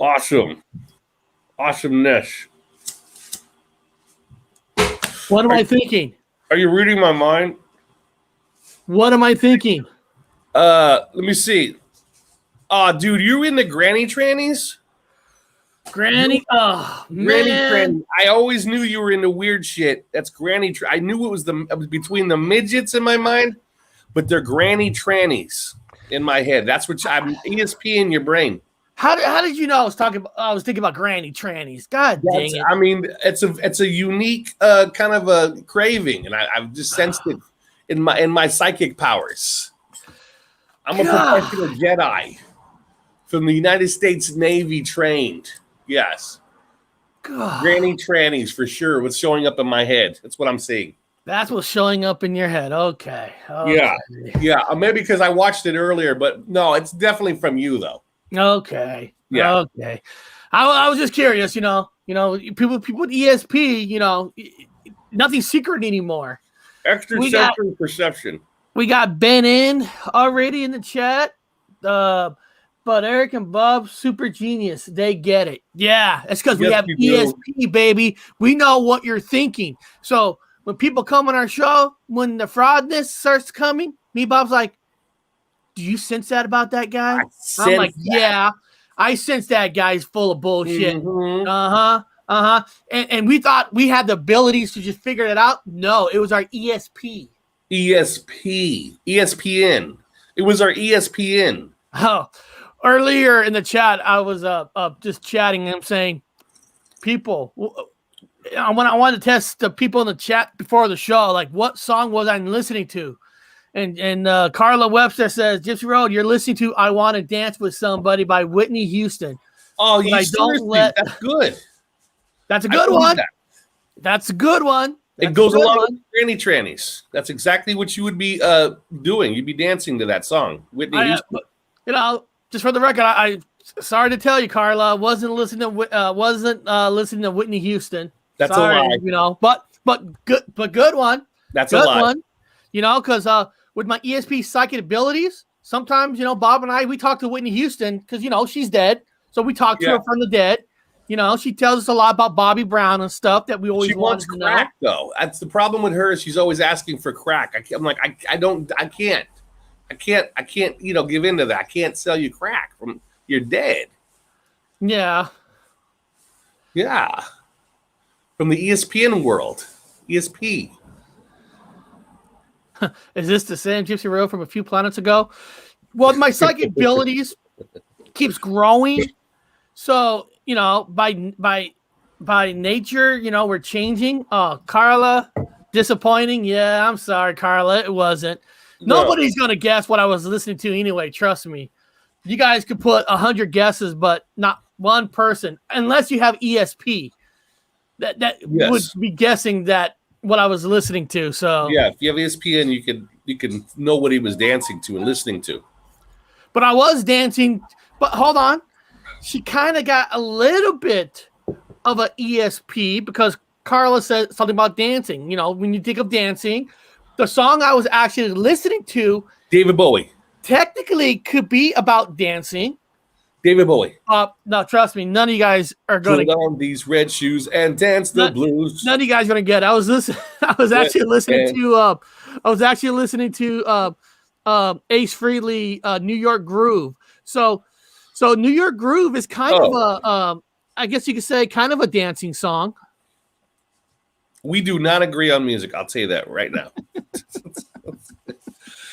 Awesome. Awesomeness. What am I thinking? Are you reading my mind? What am I thinking? Let me see. Oh, dude, you into granny trannies? Granny? Oh, Granny man. tranny. I always knew you were into weird shit. That's granny. I knew it was between the midgets in my mind, but they're granny trannies in my head. That's what I'm ESP in your brain. How did you know I was thinking about granny trannies? God dang it. I mean, it's a unique kind of a craving, and I've just sensed it in my psychic powers. I'm a professional Jedi from the United States Navy trained. Yes. God. Granny trannies for sure. What's showing up in my head? That's what I'm seeing. That's what's showing up in your head. Okay. Yeah. Maybe because I watched it earlier, but no, it's definitely from you though. Okay. Yeah. Okay. I was just curious. People with ESP. Nothing's secret anymore. Extrasensory perception. We got Ben in already in the chat. But Eric and Bob, super genius. They get it. Yeah, it's because we have ESP, baby. We know what you're thinking. So when people come on our show, when the fraudness starts coming, me, Bob's like, do you sense that about that guy? I'm like, yeah, I sense that guy's full of bullshit. Mm-hmm. And we thought we had the abilities to just figure it out. No, it was our ESP. ESPN. It was our ESPN. Oh. Earlier in the chat, I was just chatting and I'm saying, people, I want to test the people in the chat before the show, like what song was I listening to? And Carla Webster says, Gypsy Road, you're listening to I Want to Dance with Somebody by Whitney Houston. Oh, that's good. That's a good one. That's a good one. It goes along with granny trannies. That's exactly what you would be doing. You'd be dancing to that song, Whitney Houston. Just for the record, I sorry to tell you, Carla, wasn't listening to Whitney Houston. That's a lie. But good one. That's a lie. One. Because with my ESP psychic abilities, sometimes Bob and I we talk to Whitney Houston because she's dead, so we talk to her from the dead. She tells us a lot about Bobby Brown and stuff that we always want to know. Crack, though. That's the problem with her. She's always asking for crack. I'm like, I can't, give into that. I can't sell you crack you're dead. Yeah. Yeah. From the ESPN world. ESP. Is this the same Gypsy Road from a few planets ago? Well, my psychic abilities keeps growing. So, by nature, we're changing. Oh, Carla, disappointing. Yeah, I'm sorry, Carla. It wasn't. No. Nobody's going to guess what I was listening to anyway. Trust me. You guys could put 100 guesses, but not one person, unless you have ESP, that would be guessing that what I was listening to. So yeah, if you have ESPN, you can know what he was dancing to and listening to. But I was dancing. But hold on. She kind of got a little bit of an ESP because Carla said something about dancing. When you think of dancing, the song I was actually listening to, David Bowie, technically could be about dancing. David Bowie. No, trust me, none of you guys are going to put on these red shoes and dance the blues. None of you guys are going to get it. I was actually listening to Ace Frehley, New York Groove. So New York Groove is kind of a, I guess you could say, kind of a dancing song. We do not agree on music. I'll tell you that right now.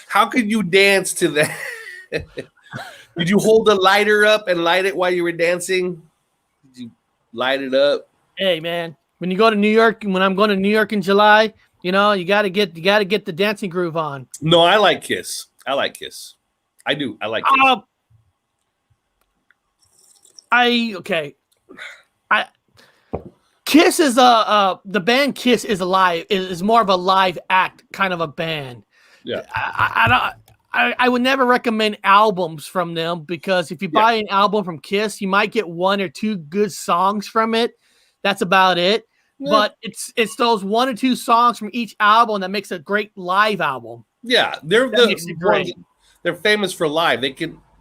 How could you dance to that? Did you hold the lighter up and light it while you were dancing? Did you light it up? Hey man, when you go to New York, when I'm going to New York in July, you gotta get the dancing groove on. No, I like Kiss. I do. I like Kiss. Kiss is the band Kiss is more of a live act kind of a band. Yeah. I would never recommend albums from them because if you buy an album from Kiss, you might get one or two good songs from it. That's about it. Yeah. But it's those one or two songs from each album that makes a great live album. Yeah, they're famous for live.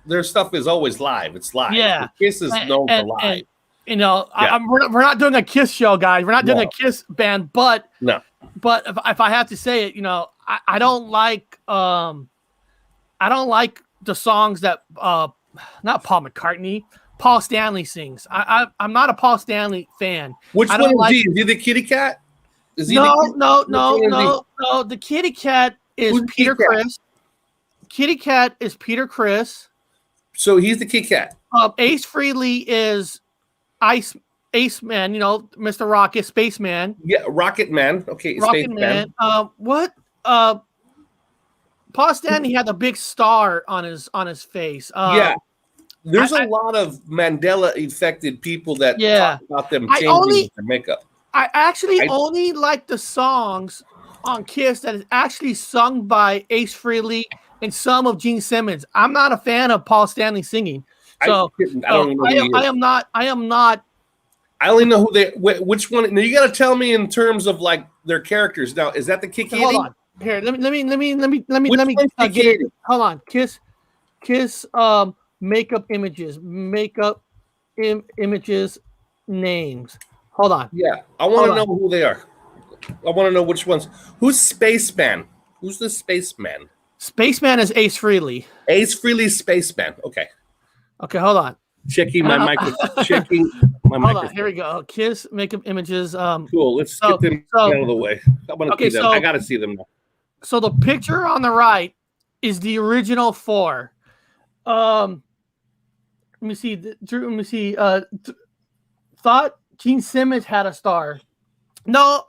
their stuff is always live. It's live. Yeah. Kiss is known for live. And, you know, we're not doing a Kiss show, guys. We're not doing a Kiss band, but if I have to say it, you know, I don't like the songs that not Paul McCartney, Paul Stanley sings. I'm not a Paul Stanley fan. Which one is he? Is he the kitty cat? No. The kitty cat is Peter Criss. Kitty cat is Peter Criss. So he's the kitty cat. Ace Frehley is Ace Man, you know, Mr. Rocket, Spaceman. Yeah, Rocket Man. Okay, Rocket Man. Paul Stanley had a big star on his face. There's a lot of Mandela affected people that talk about them changing their makeup. I actually only like the songs on Kiss that is actually sung by Ace Frehley and some of Gene Simmons. I'm not a fan of Paul Stanley singing. So I am not. I only know which one. Now you got to tell me in terms of like their characters. Now, is that the Kiki? Hold on. Here, let me get it. Hold on. Kiss makeup images, images, names. Hold on. Yeah, I want to know who they are. I want to know which ones. Who's Spaceman? Who's the Spaceman? Spaceman is Ace Frehley. Ace Frehley, Spaceman. Okay, hold on. Checking my microphone. Hold on. Here we go. Kiss makeup images. Cool. Let's get them out of the way. I want to see them. I got to see them now. So the picture on the right is the original 4. Let me see. Thought Gene Simmons had a star. No,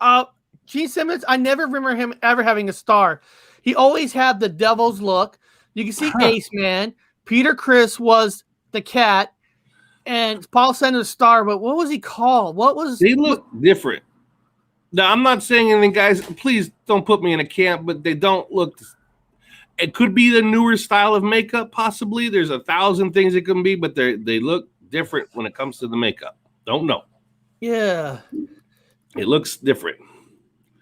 Gene Simmons, I never remember him ever having a star. He always had the devil's look. You can see Ace Man. Peter Criss was the cat. And Paul sent a star, but what was he called? They look different. Now, I'm not saying anything, guys. Please don't put me in a camp, but they don't look. It could be the newer style of makeup, possibly. There's 1,000 things it can be, but they look different when it comes to the makeup. Don't know. Yeah, it looks different.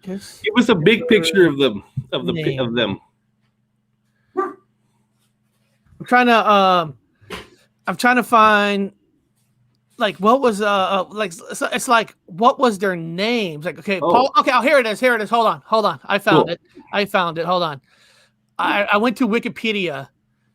Give us a big picture of them. I'm trying to find. Like what was it's like what was their names? Like Paul. Okay, here it is. Hold on. I found it. Hold on. I went to Wikipedia.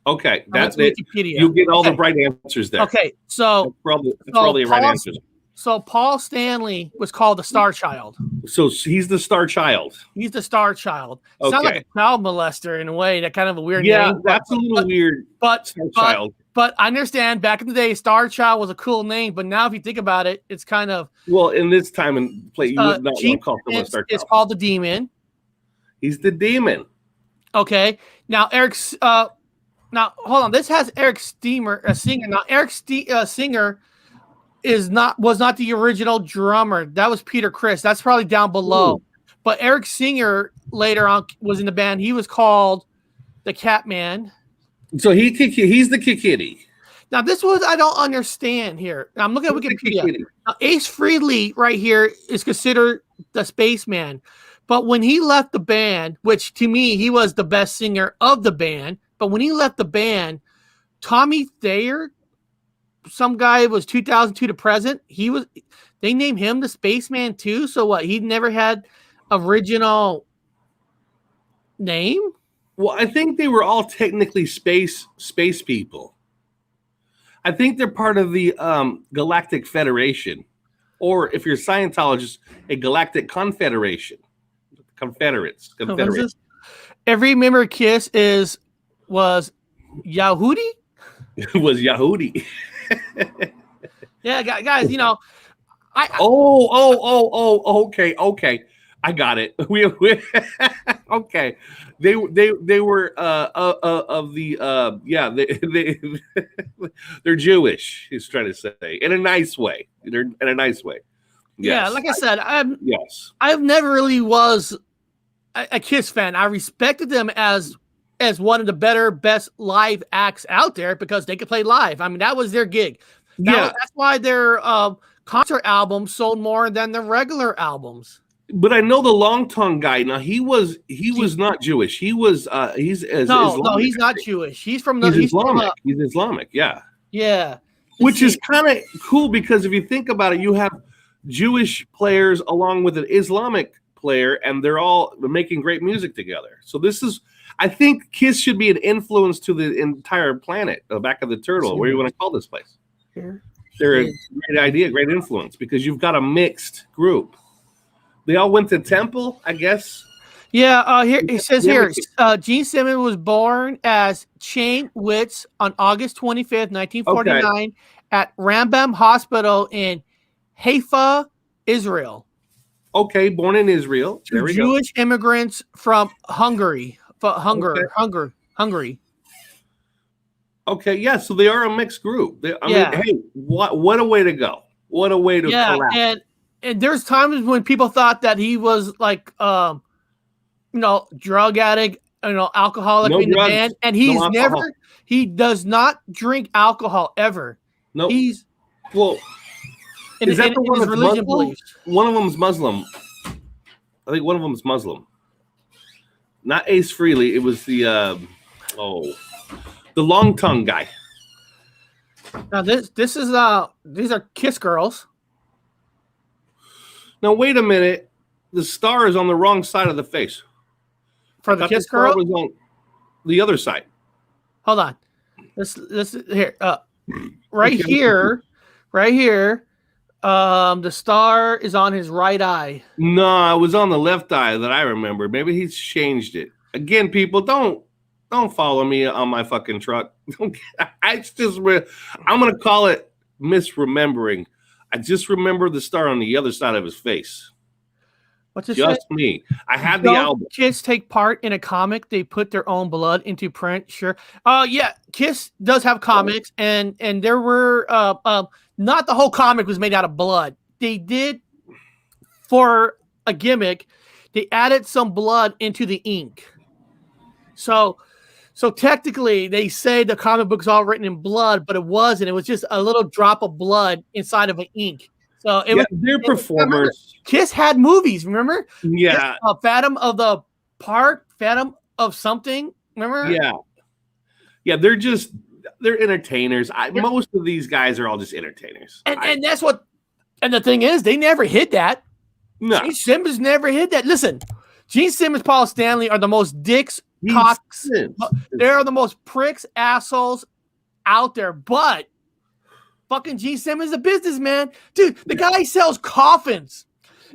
Okay, that's it. Wikipedia. You get all the right answers there. Okay, so that's probably the right answers. So Paul Stanley was called the Star Child. So he's the Star Child. He's the Star Child. Okay. Sounds like a child molester in a way. That kind of a weird name. Yeah, that's a little weird. Child. But I understand back in the day, Star Child was a cool name. But now if you think about it, it's kind of... Well, in this time and place, you would not want to call someone Star Child. It's called the Demon. He's the Demon. Okay. Now, Eric's... now, hold on. This has Eric Singer. Now, Eric Singer was not the original drummer. That was Peter Criss. That's probably down below. Ooh. But Eric Singer later on was in the band. He was called the Catman. So he's the Kikitty. Now this was I don't understand here. Now, I'm looking at Wikipedia. Now, Ace Frehley right here is considered the Spaceman, but when he left the band, which to me he was the best singer of the band, but when he left the band, Tommy Thayer, some guy was 2002 to present. They named him the Spaceman too. So what? He never had original name. Well, I think they were all technically space people. I think they're part of the Galactic Federation, or if you're a Scientologist, a Galactic Confederation. Confederates. Every member of Kiss was Yahudi. It was Yahudi. Yeah, guys, you know. Okay. I got it. We okay. They were of the they're Jewish. He's trying to say in a nice way. They're in a nice way. Yes. Yeah, like I said, I've never really was a Kiss fan. I respected them as one of the best live acts out there because they could play live. I mean, that was their gig. That's why their concert albums sold more than the regular albums. But I know the long tongue guy. Now he was not Jewish. He's Islamic. No, he's not Jewish. He's Islamic. He's Islamic. Yeah. Yeah. Which is kind of cool because if you think about it, you have Jewish players along with an Islamic player, and they're all making great music together. So I think Kiss should be an influence to the entire planet, Back of the Turtle. What do you want to call this place? Here. They're a great idea, great influence, because you've got a mixed group. They all went to temple, I guess. Yeah, here it says here, Gene Simmons was born as Chaim Witz on August 25th, 1949 at Rambam Hospital in Haifa, Israel. Okay, born in Israel. There we Jewish immigrants from Hungary. Hungary. Okay, yeah, so they are a mixed group. I mean, hey, what a way to go. What a way to collapse. And there's times when people thought that he was like drug addict, alcoholic in the band, and he does not drink alcohol ever. No. Is that the one that's religion Muslim? beliefs? One of them is Muslim. I think one of them is Muslim. Not Ace Frehley. It was the long tongue guy. Now this is these are Kiss girls. Now wait a minute. The star is on the wrong side of the face. For the Kiss girl, was on the other side. Hold on. This here. Right here. The star is on his right eye. No, it was on the left eye that I remember. Maybe he's changed it. Again, people, don't follow me on my fucking truck. I'm gonna call it misremembering. I just remember the star on the other side of his face. What's it just say? Me. I had the album. Kiss take part in a comic. They put their own blood into print. Sure. Yeah. Kiss does have comics, and there were not the whole comic was made out of blood. They did, for a gimmick, they added some blood into the ink. So technically, they say the comic book's all written in blood, but it wasn't. It was just a little drop of blood inside of an ink. So they're performers. Kiss had movies, remember? Yeah. Phantom of the Park, Phantom of something, remember? Yeah, they're entertainers. Most of these guys are all just entertainers. And that's what, and the thing is, they never hid that. No. Gene Simmons never hid that. Listen, Gene Simmons, Paul Stanley are the most dicks, cocks. They're the most pricks, assholes out there. But fucking Gene Simmons is a businessman. Dude, the guy sells coffins.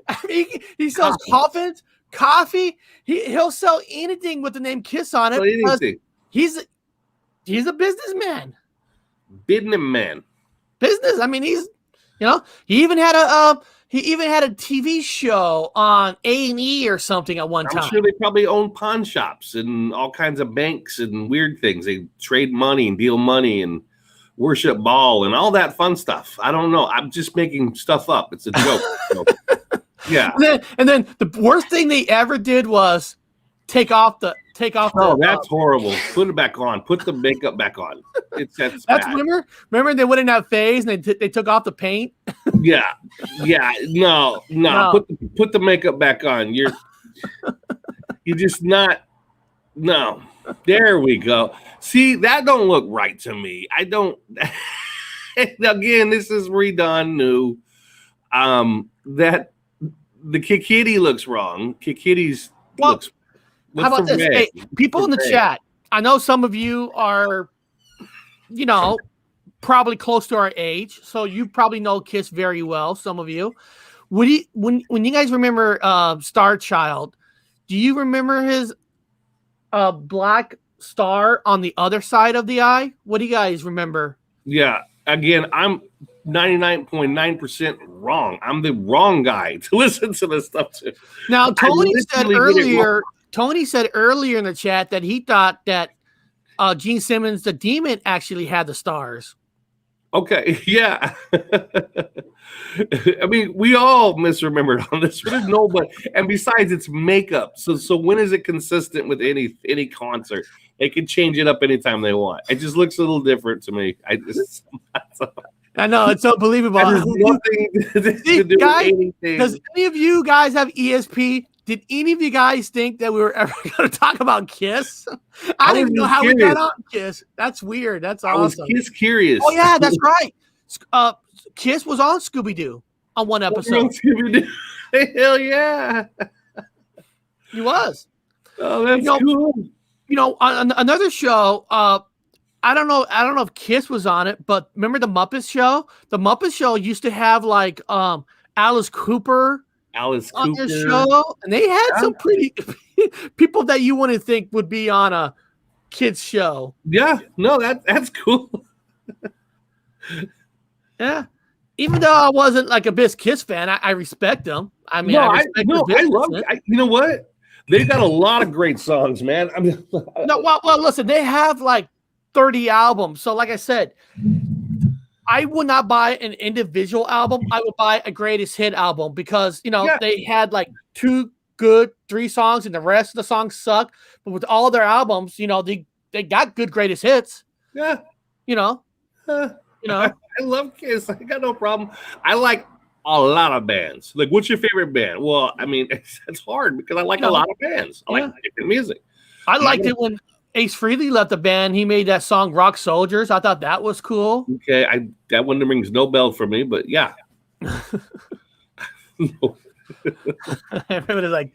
I mean, he sells coffins, coffee. He'll sell anything with the name Kiss on it. He's a businessman. Business. I mean, he even had a TV show on A&E or something at one time. I'm sure they probably own pawn shops and all kinds of banks and weird things. They trade money and deal money and worship Baal and all that fun stuff. I don't know. I'm just making stuff up. It's a joke. Yeah. And then the worst thing they ever did was take off the. Oh, that's horrible. Put it back on. Put the makeup back on. That's bad. Remember they went in that phase and they took off the paint. Yeah. No. Put the makeup back on. You're just not. No. There we go. See, that don't look right to me. I don't. Again, this is redone new. That the Kikiti looks wrong. Kikiti's looks. How about this? Hey, people in the chat, I know some of you are, probably close to our age, so you probably know Kiss very well, some of you. When you guys remember Star Child, do you remember his black star on the other side of the eye? What do you guys remember? Yeah, again, I'm 99.9% wrong. I'm the wrong guy to listen to this stuff to. Now, Tony said earlier in the chat that he thought that Gene Simmons, the demon, actually had the stars. Okay, yeah. I mean, we all misremembered on this one. And besides, it's makeup. So when is it consistent with any concert? They can change it up anytime they want. It just looks a little different to me. I know it's unbelievable. That has nothing to do guys, with anything. does any of you guys have ESP? Did any of you guys think that we were ever going to talk about Kiss? I didn't know how we got on Kiss. That's weird. That's awesome. I was Kiss curious. Oh yeah, that's right. Kiss was on Scooby-Doo on one episode. Scooby-Doo. Hell yeah. He was. Oh, that's cool. You know, on another show, I don't know if Kiss was on it, but remember the Muppet Show? The Muppet Show used to have like Alice Cooper on their show, and they had some pretty people that you wouldn't think would be on a kids show. Yeah, no, that's cool. Yeah, even though I wasn't like a big Kiss fan, I respect them. I mean, I love. You know what? They got a lot of great songs, man. I mean, no, well, listen, they have like 30 albums. So, like I said, I would not buy an individual album. I would buy a greatest hit album because, you know, they had like 2 good 3 songs and the rest of the songs suck. But with all of their albums, you know, they got good greatest hits. Yeah. You know. I love Kiss. I got no problem. I like a lot of bands. Like, what's your favorite band? Well, I mean, it's hard because I like a lot of bands. I like different music. I liked it when Ace Frehley left the band. He made that song "Rock Soldiers." I thought that was cool. Okay, that one rings no bell for me, but yeah. Everybody's like,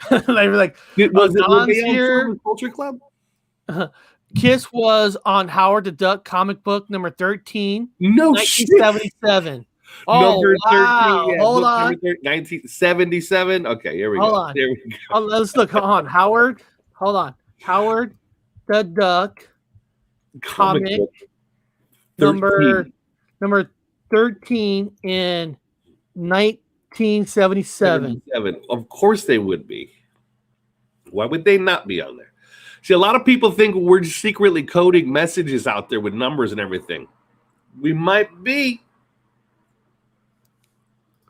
was Don's here? Culture Club. Kiss was on Howard the Duck comic book number 13. No 1977. Shit. Number 13. Yeah, hold on. 1977. Okay, here we go. Hold on. Here we go. Oh, let's look. Howard. Hold on. Howard the Duck comic number 13 in 1977. Of course they would be. Why would they not be on there? See, a lot of people think we're secretly coding messages out there with numbers and everything. We might be.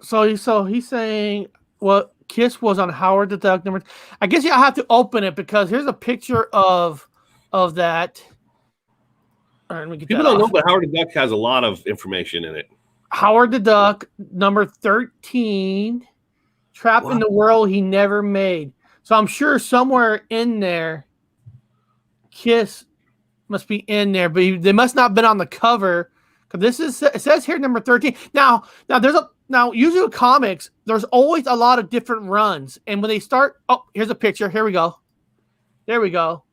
So he's saying, well, Kiss was on Howard the Duck number. I guess I have to open it because here's a picture of that. All right, let me get People that don't off. know, but Howard the Duck has a lot of information in it. Howard the Duck number 13, trapped in the world he never made. So I'm sure somewhere in there, Kiss must be in there, but they must not have been on the cover because it says here number 13. Now usually with comics, there's always a lot of different runs, and when they start, here's a picture. Here we go. There we go.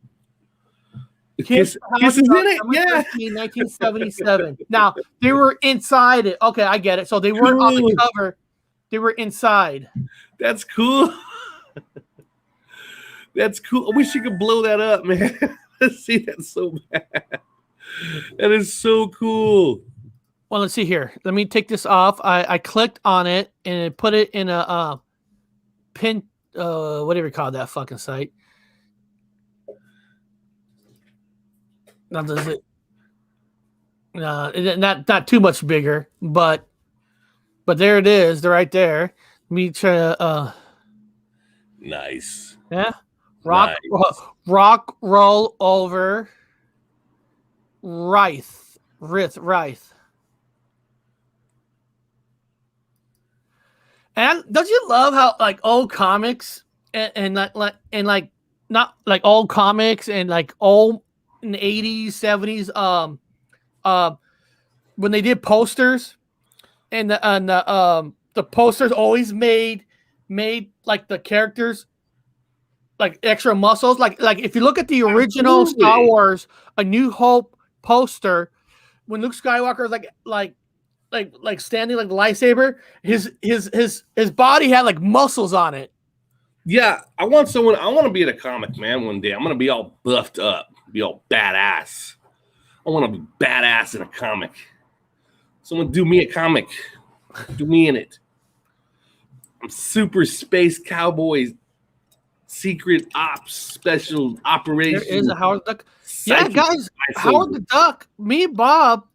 Kiss is in it, 13, 1977. Now they were inside it. Okay, I get it. So they weren't on the cover; they were inside. That's cool. That's cool. I wish you could blow that up, man. See, that's so bad. That is so cool. Well, let's see here. Let me take this off. I clicked on it and it put it in a pin. Whatever you call that fucking site. Now does it? Not too much bigger, but there it is. They're right there. Let me try to. Nice. Yeah. Nice. Rock roll over. Rith. And don't you love how like old comics and not like old comics and like old in the 80s, 70s, when they did posters and the posters always made like the characters like extra muscles. Like if you look at the original Star Wars A New Hope poster, when Luke Skywalker is like standing like the lightsaber, his body had like muscles on it. Yeah, I want to be in a comic, man, one day. I'm gonna be all buffed up, be all badass. I want to be badass in a comic. Someone do me a comic. Do me in it. I'm super space cowboys, secret ops, special operations. There is a Howard the Duck. Yeah, guys, Howard the Duck. Me and Bob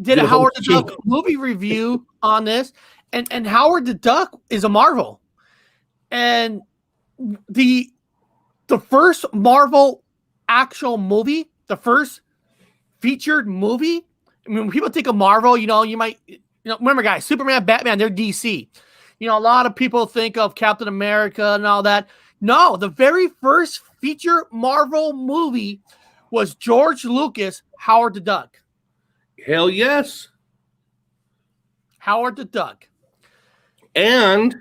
did a Howard the Duck movie review on this, and Howard the Duck is a Marvel, and the first Marvel actual movie, the first featured movie, I mean, when people think of Marvel, you might, remember, guys, Superman, Batman, they're DC. A lot of people think of Captain America and all that. No, the very first feature Marvel movie was George Lucas, Howard the Duck. Hell yes. Howard the Duck. And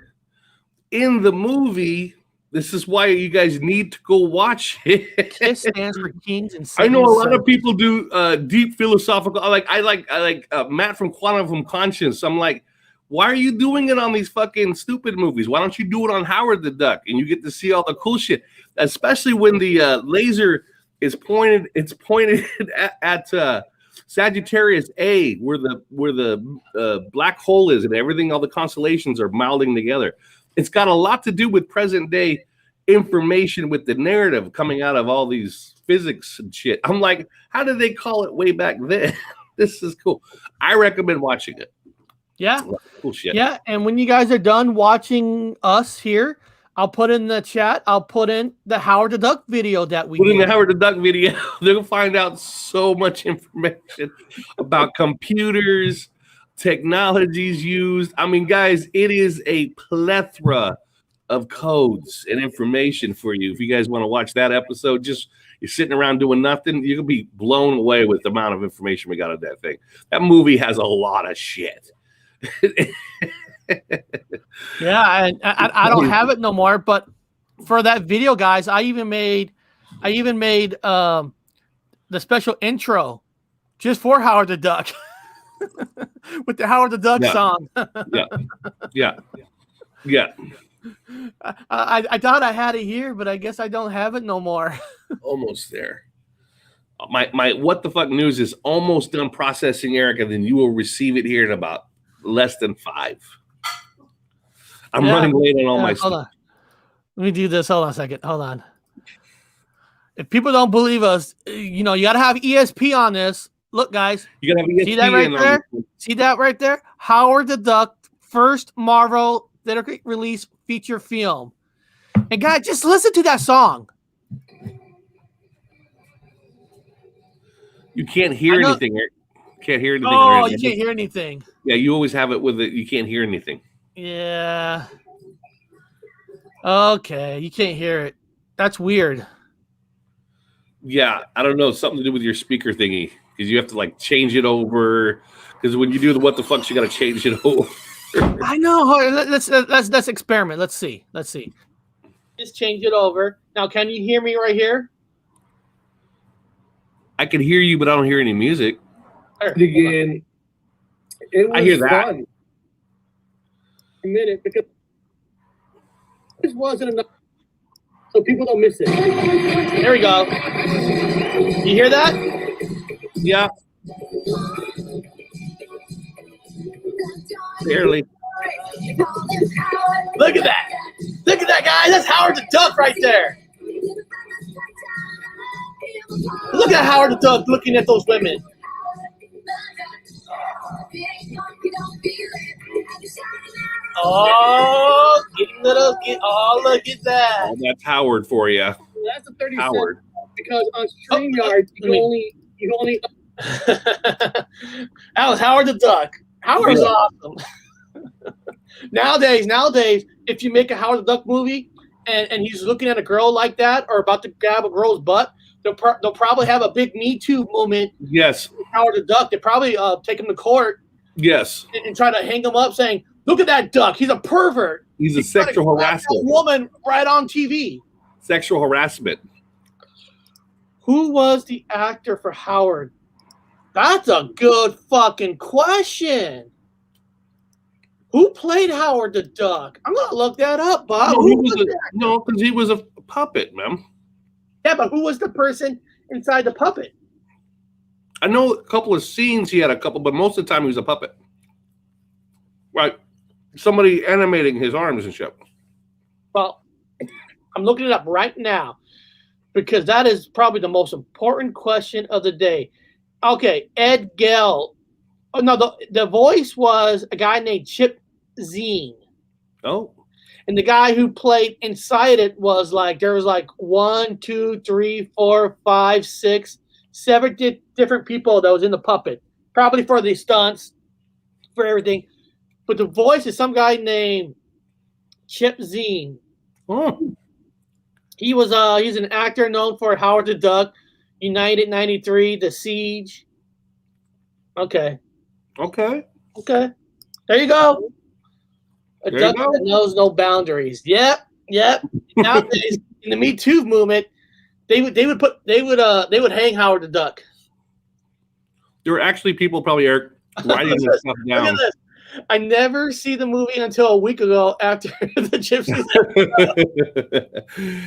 in the movie, this is why you guys need to go watch it. KISS stands for Kings and I know a lot of people do deep philosophical. I like Matt from Quantum from Conscience. I'm like, why are you doing it on these fucking stupid movies? Why don't you do it on Howard the Duck and you get to see all the cool shit, especially when the laser is pointed. It's pointed at Sagittarius A, where the black hole is, and everything. All the constellations are melding together. It's got a lot to do with present day information with the narrative coming out of all these physics and shit. I'm like, how did they call it way back then? This is cool. I recommend watching it. Yeah. Cool shit. Yeah. And when you guys are done watching us here, I'll put in the chat, I'll put in the Howard the Duck video that we put in did. the Howard the Duck video. They'll find out so much information about computers, technologies used. I mean, guys, it is a plethora of codes and information for you. If you guys want to watch that episode, just you're sitting around doing nothing, you're gonna be blown away with the amount of information we got on that thing. That movie has a lot of shit. Yeah, I don't have it no more, but for that video, guys, I even made the special intro just for Howard the Duck with the Howard the Duck song. Yeah. I thought I had it here, but I guess I don't have it no more. Almost there. My what the fuck news is almost done processing, Eric, and then you will receive it here in about less than 5. I'm running late on all my stuff. Hold on. Let me do this. Hold on a second. Hold on. If people don't believe us, you got to have ESP on this. Look, guys. You got to have ESP. See that right there? See that right there? Howard the Duck, first Marvel theatrical release feature film. And guys, just listen to that song. You can't hear anything, Eric. Can't hear anything. Oh, you can't hear anything. Yeah, you always have it with it. You can't hear anything. Yeah. Okay, you can't hear it. That's weird. Yeah, I don't know. Something to do with your speaker thingy, because you have to change it over. Because when you do the what the fucks, you got to change it over. I know. Let's experiment. Let's see. Just change it over. Now, can you hear me right here? I can hear you, but I don't hear any music. Again, I hear that. Fun. A minute, because this wasn't enough, so people don't miss it. There we go. You hear that? Yeah. Barely. Look at that. Look at that, guys. That's Howard the Duck right there. Look at Howard the Duck looking at those women. Oh, look at that. Oh, that's Howard for you. That's a 30 Howard. Because on StreamYard, you only. That was Howard the Duck. Howard's awesome. Nowadays, if you make a Howard the Duck movie and he's looking at a girl like that or about to grab a girl's butt, they'll probably have a big Me Too moment. Yes. Howard the Duck. They probably take him to court. Yes. And try to hang him up, saying, "Look at that duck. He's a pervert. He's a sexual harassment woman right on TV." Sexual harassment. Who was the actor for Howard? That's a good fucking question. Who played Howard the Duck? I'm gonna look that up, Bob. No, because he was a puppet, man. Yeah, but who was the person inside the puppet? I know a couple of scenes he had but most of the time he was a puppet. Right. Somebody animating his arms and shit. Well, I'm looking it up right now because that is probably the most important question of the day. Okay, Ed Gell. Oh, no, the voice was a guy named Chip Zine. Oh. And the guy who played inside it was there was 1, 2, 3, 4, 5, 6, 7 different people that was in the puppet. probably for the stunts, for everything. But the voice is some guy named Chip Zine. Oh. He's an actor known for Howard the Duck, United 93, The Siege. Okay. Okay. There you go. A duck that knows no boundaries. Yep. Nowadays, in the Me Too movement, they would hang Howard the Duck. There were actually people probably are writing this stuff down. Look at this. I never see the movie until a week ago after the Gypsy.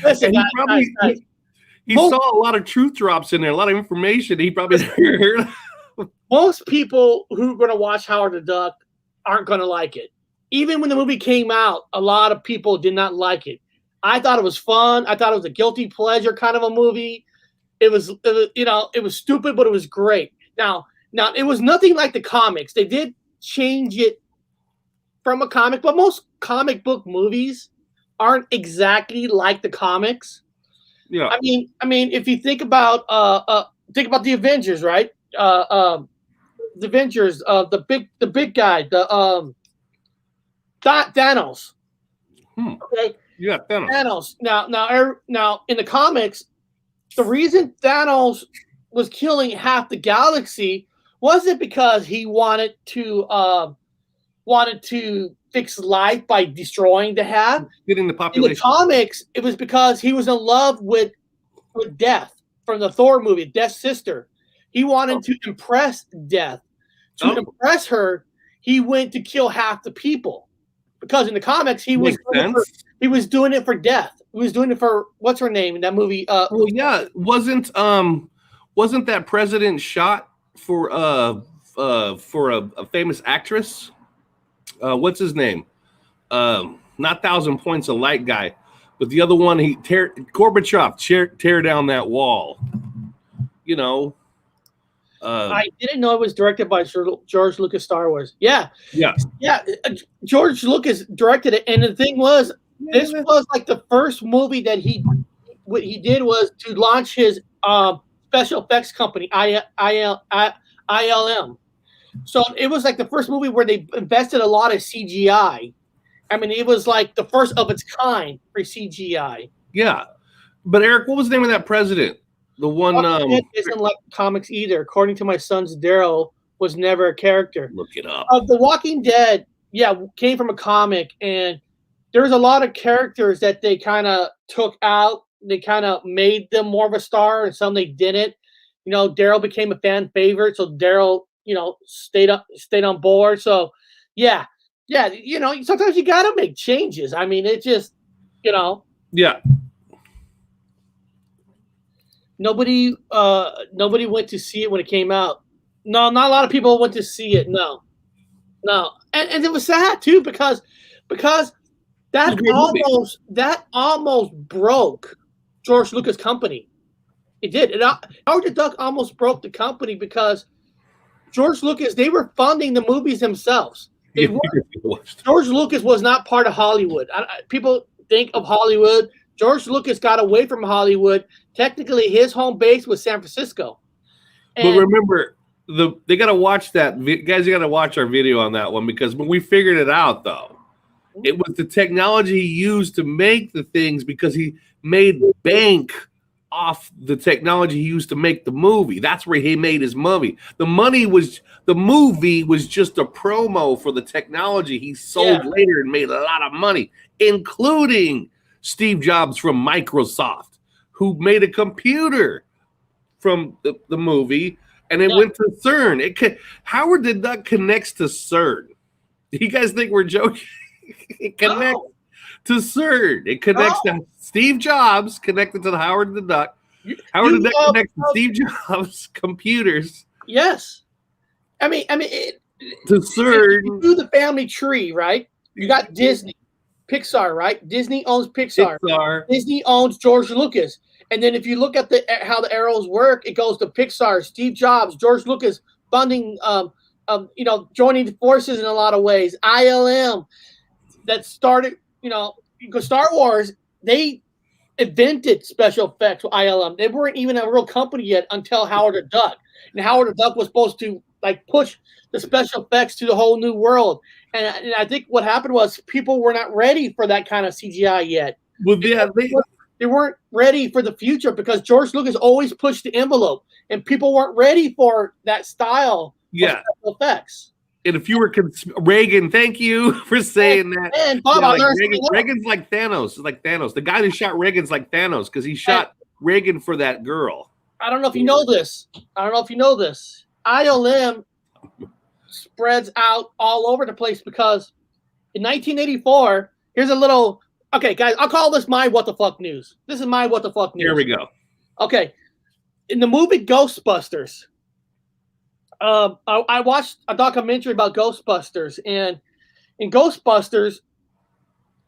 Listen, guys. He saw a lot of truth drops in there, a lot of information he probably heard. Most people who are going to watch Howard the Duck aren't going to like it. Even when the movie came out, a lot of people did not like it. I thought it was fun. I thought it was a guilty pleasure kind of a movie. It was stupid, but it was great. Now it was nothing like the comics. They did change it from a comic, but most comic book movies aren't exactly like the comics. Yeah. I mean, if you think about the Avengers, right? The Avengers, the big guy, Thanos. Okay. Yeah, Thanos. Now, in the comics, the reason Thanos was killing half the galaxy wasn't because he wanted to fix life by destroying the half. Getting the population. In the comics, it was because he was in love with Death from the Thor movie, Death's sister. He wanted to impress Death. To impress her, he went to kill half the people. Because in the comics, he was doing it for Death. He was doing it for what's her name in that movie? Wasn't that president shot for a famous actress? What's his name? Not Thousand Points of Light guy, but the other one. Gorbachev tear down that wall. You know. I didn't know it was directed by George Lucas Star Wars. Yeah. George Lucas directed it, and the thing was, this was like the first movie that what he did was to launch his special effects company, ILM. So it was like the first movie where they invested a lot of CGI. I mean, it was like the first of its kind for CGI. Yeah, but Eric, what was the name of that president? The one isn't like comics either. According to my son's Daryl, was never a character. Look it up. The Walking Dead, came from a comic, and there's a lot of characters that they kind of took out. They kind of made them more of a star, and some they didn't. You know, Daryl became a fan favorite, so Daryl, stayed on board. So, yeah. Sometimes you gotta make changes. I mean, it just, Yeah. Nobody went to see it when it came out. No, not a lot of people went to see it. No. And it was sad too because that almost broke George Lucas' company. It did. Howard the Duck almost broke the company because George Lucas, they were funding the movies themselves. George Lucas was not part of Hollywood. People think of Hollywood. George Lucas got away from Hollywood. Technically, his home base was San Francisco. But remember, they got to watch that. Guys, you got to watch our video on that one, because when we figured it out, though, it was the technology he used to make the things, because he made bank off the technology he used to make the movie. That's where he made his movie. The movie was just a promo for the technology he sold later and made a lot of money, including Steve Jobs from Microsoft, who made a computer from the movie, and it went to CERN. Howard the Duck connects to CERN. You guys think we're joking? It connects to CERN. It connects to Steve Jobs, connected to the Howard the Duck. Howard the Duck connects to Steve Jobs' computers. Yes. I mean, to CERN. You do the family tree, right? You got Disney. Pixar, right? Disney owns Pixar. Disney owns George Lucas. And then if you look at how the arrows work, it goes to Pixar, Steve Jobs, George Lucas funding, joining the forces in a lot of ways. ILM that started, because Star Wars, they invented special effects with ILM. They weren't even a real company yet until Howard the Duck. And Howard the Duck was supposed to like push the special effects to the whole new world. And I think what happened was people were not ready for that kind of CGI yet. Well, yeah, They weren't ready for the future because George Lucas always pushed the envelope, and people weren't ready for that style of special effects. And if you were Reagan, thank you for saying that. And Bob, like Reagan's like Thanos. Like Thanos. The guy who shot Reagan's like Thanos because he shot Reagan for that girl. I don't know if you know this. ILM spreads out all over the place because in 1984, here's a little. Okay, guys, I'll call this my what the fuck news. This is my what the fuck news. Here we go. Okay, in the movie Ghostbusters. I watched a documentary about Ghostbusters, and in Ghostbusters,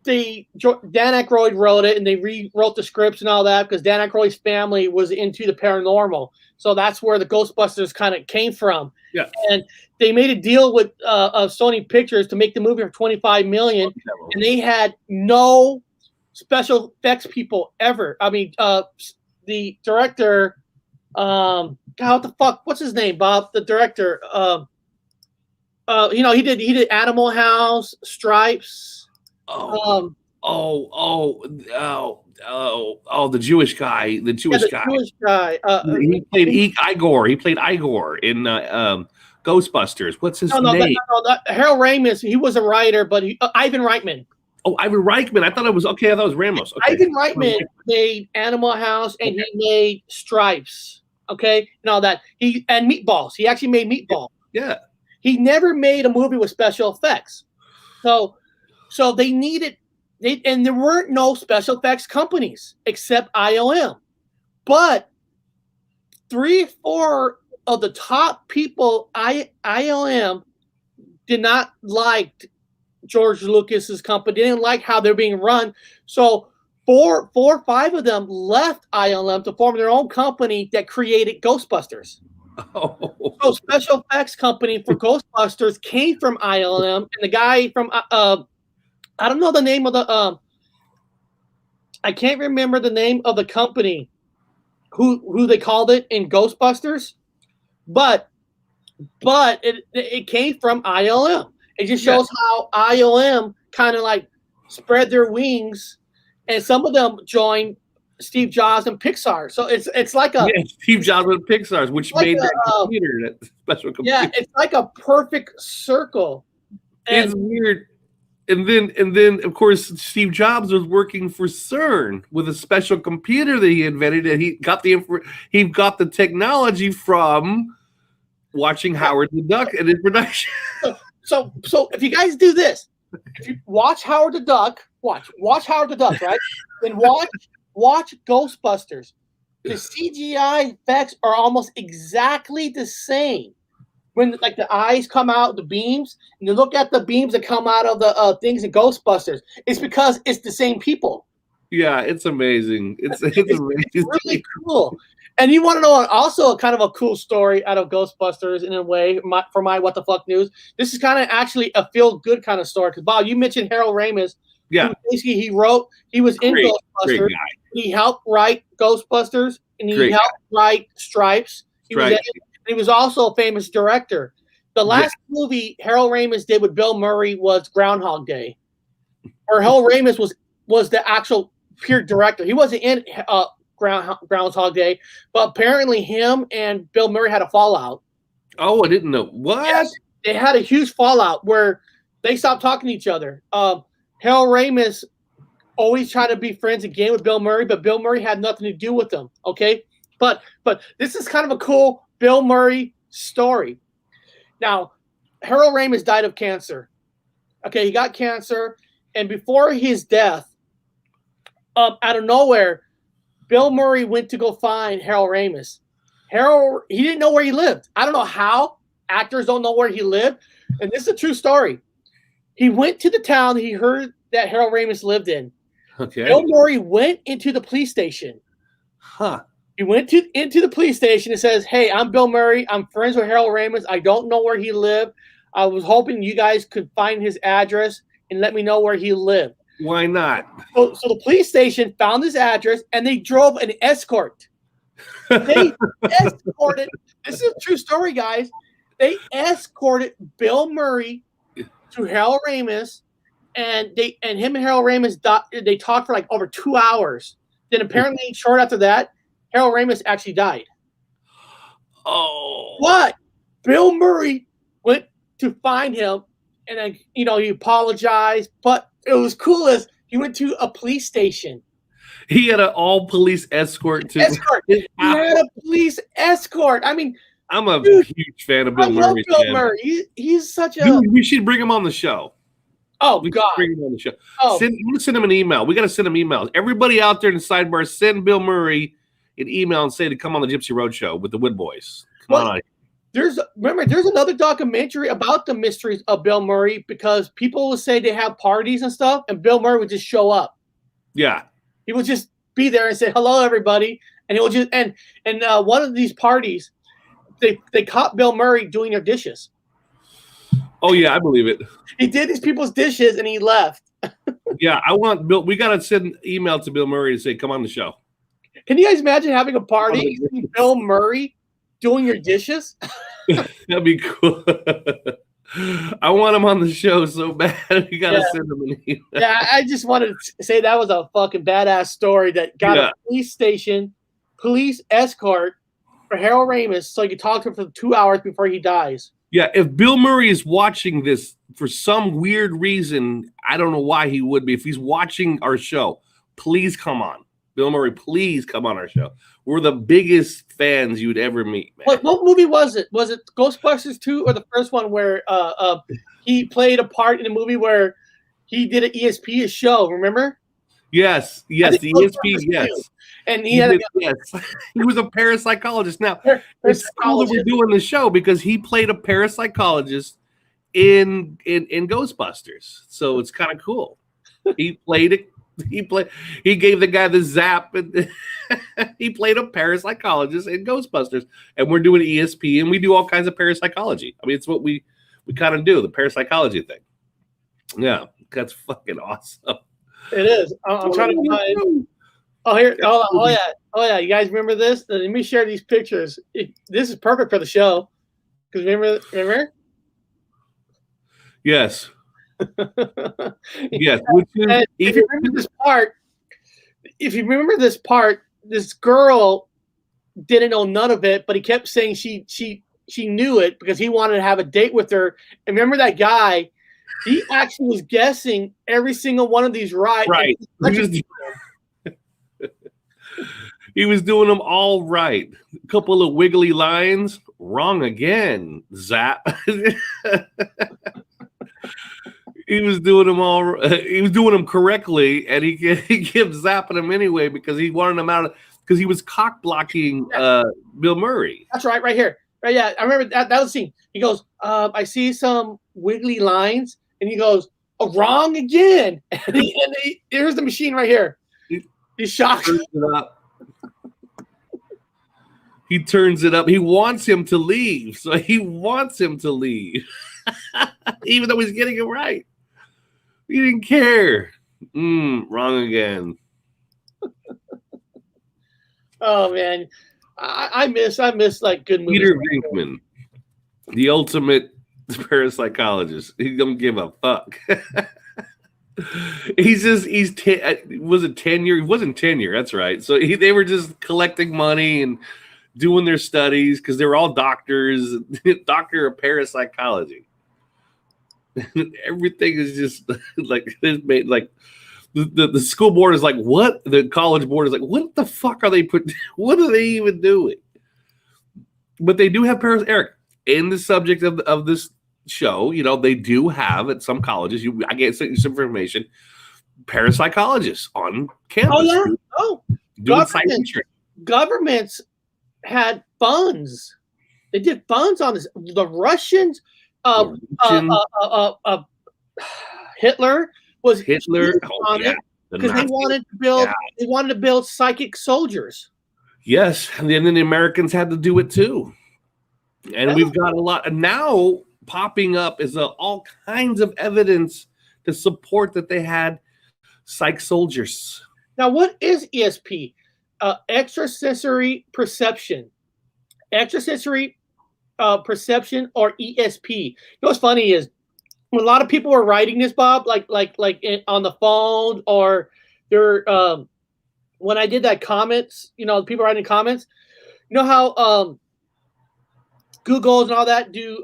Dan Aykroyd wrote it, and they rewrote the scripts and all that because Dan Aykroyd's family was into the paranormal, so that's where the Ghostbusters kind of came from. Yeah, and they made a deal with Sony Pictures to make the movie for $25 million, and they had no special effects people ever. I mean, the director. God, what the fuck? What's his name, Bob? The director. He did Animal House, Stripes. The Jewish guy. The Jewish guy. He played Igor. He played Igor in Ghostbusters. What's his name? Harold Ramis. He was a writer, but Ivan Reitman. Oh, Ivan Reitman. I thought it was okay. I thought it was Ramos. Okay. Ivan Reitman made Animal House, and he made Stripes. Okay, and all that. And Meatballs. He actually made Meatball. Yeah. He never made a movie with special effects. So they needed. And there weren't no special effects companies except ILM. But 3-4 of the top people, ILM, did not like George Lucas's company. They didn't like how they're being run. So 4 or 5 of them left ILM to form their own company that created Ghostbusters. Oh. So special effects company for Ghostbusters came from ILM, and the guy from I don't know the name of the I can't remember the name of the company who they called it in Ghostbusters, but it came from ILM. It just shows how ILM kind of like spread their wings, and some of them joined Steve Jobs and Pixar. So it's like a Steve Jobs and Pixar, which like made that computer, that special computer. Yeah, it's like a perfect circle. It's weird. And then of course Steve Jobs was working for CERN with a special computer that he invented, and he got the technology from watching Howard the Duck and his production. So if you guys do this, if you watch Howard the Duck, watch Howard the Duck, right? Then watch Ghostbusters. The CGI effects are almost exactly the same. When like the eyes come out, the beams, and you look at the beams that come out of the things in Ghostbusters, it's because it's the same people. Yeah, it's amazing. It's really cool. And you want to know also kind of a cool story out of Ghostbusters in a way for my what the fuck news. This is kind of actually a feel good kind of story because Bob, you mentioned Harold Ramis. Yeah, basically he was in Ghostbusters. He helped write Ghostbusters, and he helped write Stripes. He was also a famous director. The last movie Harold Ramis did with Bill Murray was Groundhog Day, or Harold Ramis was the actual pure director. He wasn't in Groundhog Day, but apparently him and Bill Murray had a fallout. Oh, I didn't know. What? Yes, they had a huge fallout where they stopped talking to each other. Harold Ramis always tried to be friends again with Bill Murray, but Bill Murray had nothing to do with them. Okay, but this is kind of a cool Bill Murray story. Now, Harold Ramis died of cancer. Okay, he got cancer, and before his death, out of nowhere, Bill Murray went to go find Harold Ramis. He didn't know where he lived. I don't know how. Actors don't know where he lived, and this is a true story. He went to the town he heard that Harold Ramis lived in. Okay. Bill Murray went into the police station. Huh. He went into the police station and says, "Hey, I'm Bill Murray. I'm friends with Harold Ramis. I don't know where he lived. I was hoping you guys could find his address and let me know where he lived." Why not? So the police station found his address, and they drove an escort. They escorted. This is a true story, guys. They escorted Bill Murray to Harold Ramis, and him and Harold Ramis they talked for like over 2 hours. Then apparently, short after that, Harold Ramis actually died. Oh, what? Bill Murray went to find him, and then he apologized. But it was cool as he went to a police station. He had an all police escort to. He had a police escort. I mean, I'm a huge fan of Bill Murray. Bill Murray. He's such a. Dude, we should bring him on the show. Oh, we God. Bring him on the show. Oh. Send him an email. We got to send him emails. Everybody out there in the sidebar, send Bill Murray an email and say to come on the Gypsy Road Show with the Wood Boys. Come on. There's another documentary about the mysteries of Bill Murray because people will say they have parties and stuff, and Bill Murray would just show up. Yeah. He would just be there and say, hello, everybody. And he will just, and one of these parties, they caught Bill Murray doing their dishes. Oh, yeah, I believe it. He did these people's dishes and he left. Yeah, I want Bill. We got to send an email to Bill Murray and say, come on the show. Can you guys imagine having a party, Bill Murray doing your dishes? That'd be cool. I want him on the show so bad. We got to send him an email. Yeah, I just wanted to say that was a fucking badass story that got a police station, police escort for Harold Ramis so he could talk to him for 2 hours before he dies. Yeah, if Bill Murray is watching this for some weird reason, I don't know why he would be. If he's watching our show, please come on. Bill Murray, please come on our show. We're the biggest fans you'd ever meet, man. What movie was it? Was it Ghostbusters 2 or the first one where he played a part in a movie where he did an ESP show, remember? Yes, the ESP, yes. And he had yes. He was a parapsychologist. Now, it's cool that we're doing the show because he played a parapsychologist in Ghostbusters. So it's kind of cool. He played it. He gave the guy the zap, and he played a parapsychologist in Ghostbusters. And we're doing ESP, and we do all kinds of parapsychology. I mean, it's what we kind of do, the parapsychology thing. Yeah, that's fucking awesome. It is. I'm trying to find. Oh, here. Oh, yeah. You guys remember this? Let me share these pictures. This is perfect for the show. Because remember? Yes. Yes. If you remember this part, this girl didn't know none of it, but he kept saying she knew it because he wanted to have a date with her. And remember that guy? He actually was guessing every single one of these right. He was doing them all right. A couple of wiggly lines, wrong again. Zap. He was doing them all. He was doing them correctly, and he kept zapping them anyway because he wanted them out. Because he was cock blocking Bill Murray. That's right here. Right, yeah, I remember that was the scene. He goes, "I see some wiggly lines," and he goes, "Oh, wrong again." And here's the machine right here. He's shocked. He turns it up. He wants him to leave. So he wants him to leave. Even though he's getting it right. He didn't care. Wrong again. Oh, man. I miss like good movies. Peter Venkman, the ultimate parapsychologist. He don't give a fuck. Was it tenure? He wasn't tenure. That's right. So they were just collecting money and doing their studies because they were all doctors, doctor of parapsychology. Everything is just like the school board is like, what? The college board is like, what the fuck are they putting? What are they even doing? But they do have Eric in the subject of this show. You know, they do have at some colleges. I get some information. Parapsychologists on campus. Oh yeah. Doing psychiatry. Governments had funds. They did funds on this. The Russians, Hitler was on it because they wanted to build. They wanted to build psychic soldiers. Yes, and then the Americans had to do it too. And we've got a lot. And now popping up is all kinds of evidence to support that they had psych soldiers. Now, what is ESP? Extrasensory perception. Extrasensory perception or ESP. You know what's funny is when a lot of people were writing this, Bob, like on the phone or they're when I did that comments, people writing comments. You know how Googles and all that do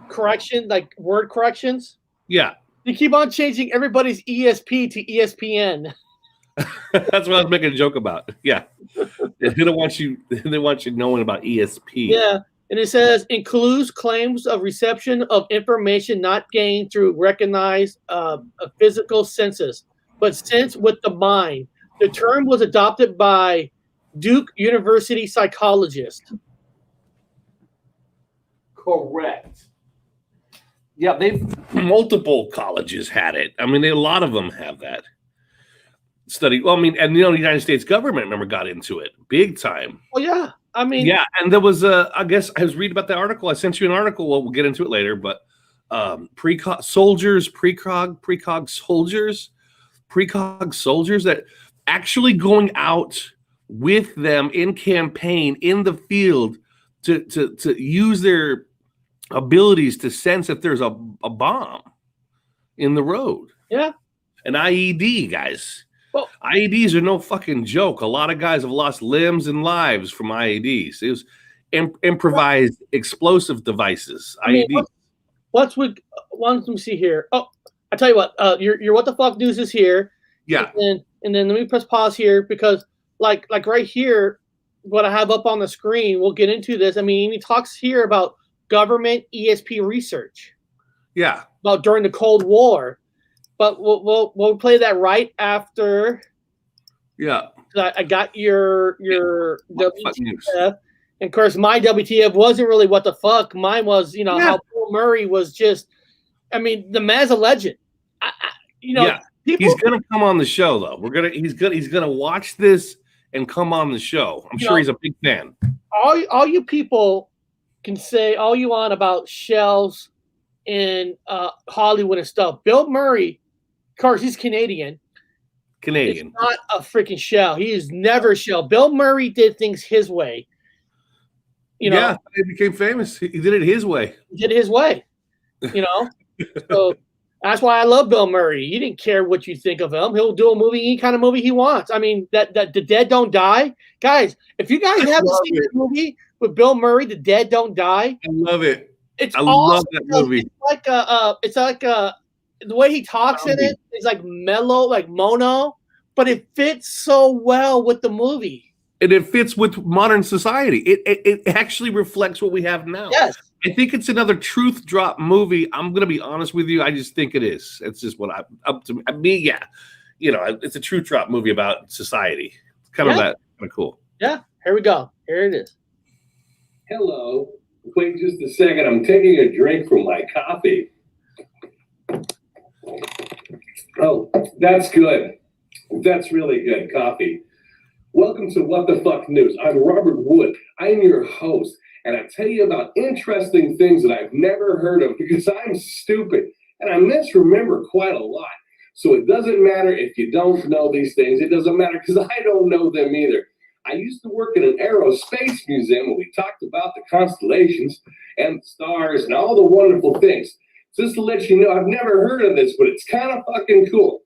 correction, like word corrections? Yeah. They keep on changing everybody's ESP to ESPN. That's what I was making a joke about. Yeah. They don't want you knowing about ESP. Yeah. And it says includes claims of reception of information not gained through recognized physical senses, but sense with the mind. The term was adopted by Duke University psychologist. Correct. Yeah, multiple colleges had it. I mean, a lot of them have that study. Well, I mean, and the United States government, remember, got into it big time. Well, yeah. I mean, yeah, and there was I guess I was reading about the article. I sent you an article. Well, we'll get into it later. But precog soldiers that actually going out with them in campaign in the field to use their abilities to sense if there's a bomb in the road. Yeah, an IED, guys. Well, IEDs are no fucking joke. A lot of guys have lost limbs and lives from IEDs. It was improvised explosive devices. I mean, IEDs. Let me see here. Oh, I tell you what. Your what the fuck news is here. Yeah. And then let me press pause here because like right here, what I have up on the screen. We'll get into this. I mean, he talks here about government ESP research. Yeah. About during the Cold War. But we'll play that right after. Yeah. I got your WTF, and of course my WTF wasn't really what the fuck. Mine was how Bill Murray was just. I mean, the man's a legend. Yeah. He's gonna come on the show though. He's gonna watch this and come on the show. I'm sure he's a big fan. All you people can say all you want about shells in Hollywood and stuff. Bill Murray. Of course, he's Canadian. He's not a freaking shell. He is never a shell. Bill Murray did things his way. Yeah, he became famous. He did it his way. He did it his way. So that's why I love Bill Murray. He didn't care what you think of him. He'll do a movie, any kind of movie he wants. I mean, that the dead don't die. Guys, if you guys haven't seen that movie with Bill Murray, The Dead Don't Die. I love it. It's I awesome love that movie. It's like the way he talks in it is like mellow, like mono, but it fits so well with the movie. And it fits with modern society. It actually reflects what we have now. Yes. I think it's another truth drop movie. I'm going to be honest with you. I just think it is. It's just what up to me. Yeah. It's a truth drop movie about society. It's kind of cool. Yeah. Here we go. Here it is. Hello. Wait just a second. I'm taking a drink from my coffee. Oh, that's good. That's really good coffee. Welcome to What the Fuck News. I'm Robert Wood. I'm your host, and I tell you about interesting things that I've never heard of because I'm stupid and I misremember quite a lot. So it doesn't matter if you don't know these things. It doesn't matter because I don't know them either. I used to work in an aerospace museum where we talked about the constellations and the stars and all the wonderful things. Just to let you know, I've never heard of this, but it's kind of fucking cool.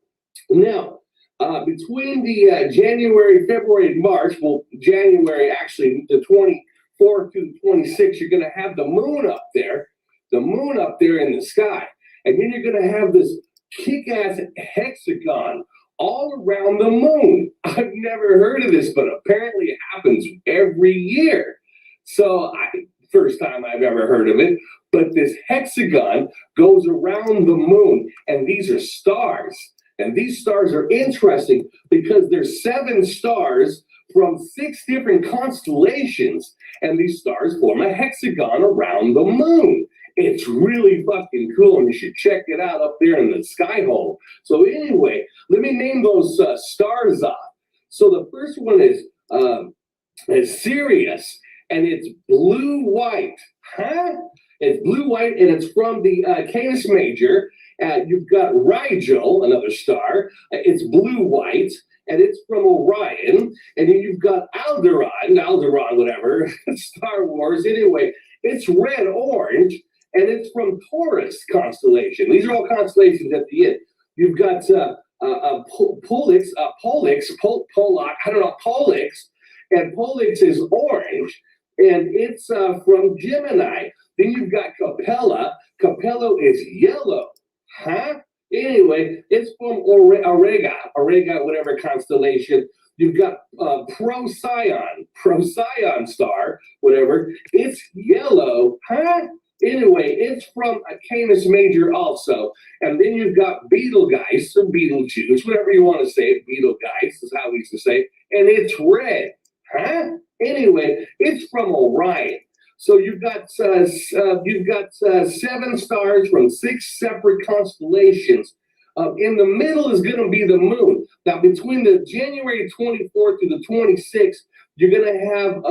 Now, between the January, February, and March, well, January, actually, the 24th to the 26th, you're going to have the moon up there in the sky. And then you're going to have this kick-ass hexagon all around the moon. I've never heard of this, but apparently it happens every year. So, first time I've ever heard of it. But this hexagon goes around the moon, and these are stars. And these stars are interesting because there's 7 stars from 6 different constellations, and these stars form a hexagon around the moon. It's really fucking cool, and you should check it out up there in the sky hole. So anyway, let me name those stars off. So the first one is Sirius, and it's blue-white. Huh? It's blue-white, and it's from the Canis Major. You've got Rigel, another star. It's blue-white, and it's from Orion. And then you've got Alderon, whatever, Star Wars. Anyway, It's red-orange, and it's from Taurus constellation. These are all constellations at the end. You've got Pollux, and Pollux is orange, and it's from Gemini. Then you've got Capella. Capella is yellow. Huh? Anyway, it's from Auriga, whatever constellation. You've got Procyon star, whatever. It's yellow. Huh? Anyway, it's from Canis Major also. And then you've got Betelgeuse, or Betelgeuse, whatever you want to say. Betelgeuse is how we used to say it. And it's red. Huh? Anyway, it's from Orion. So you've got 7 stars from 6 separate constellations. In the middle is going to be the moon. Now, between the January 24th to the 26th, you're going to have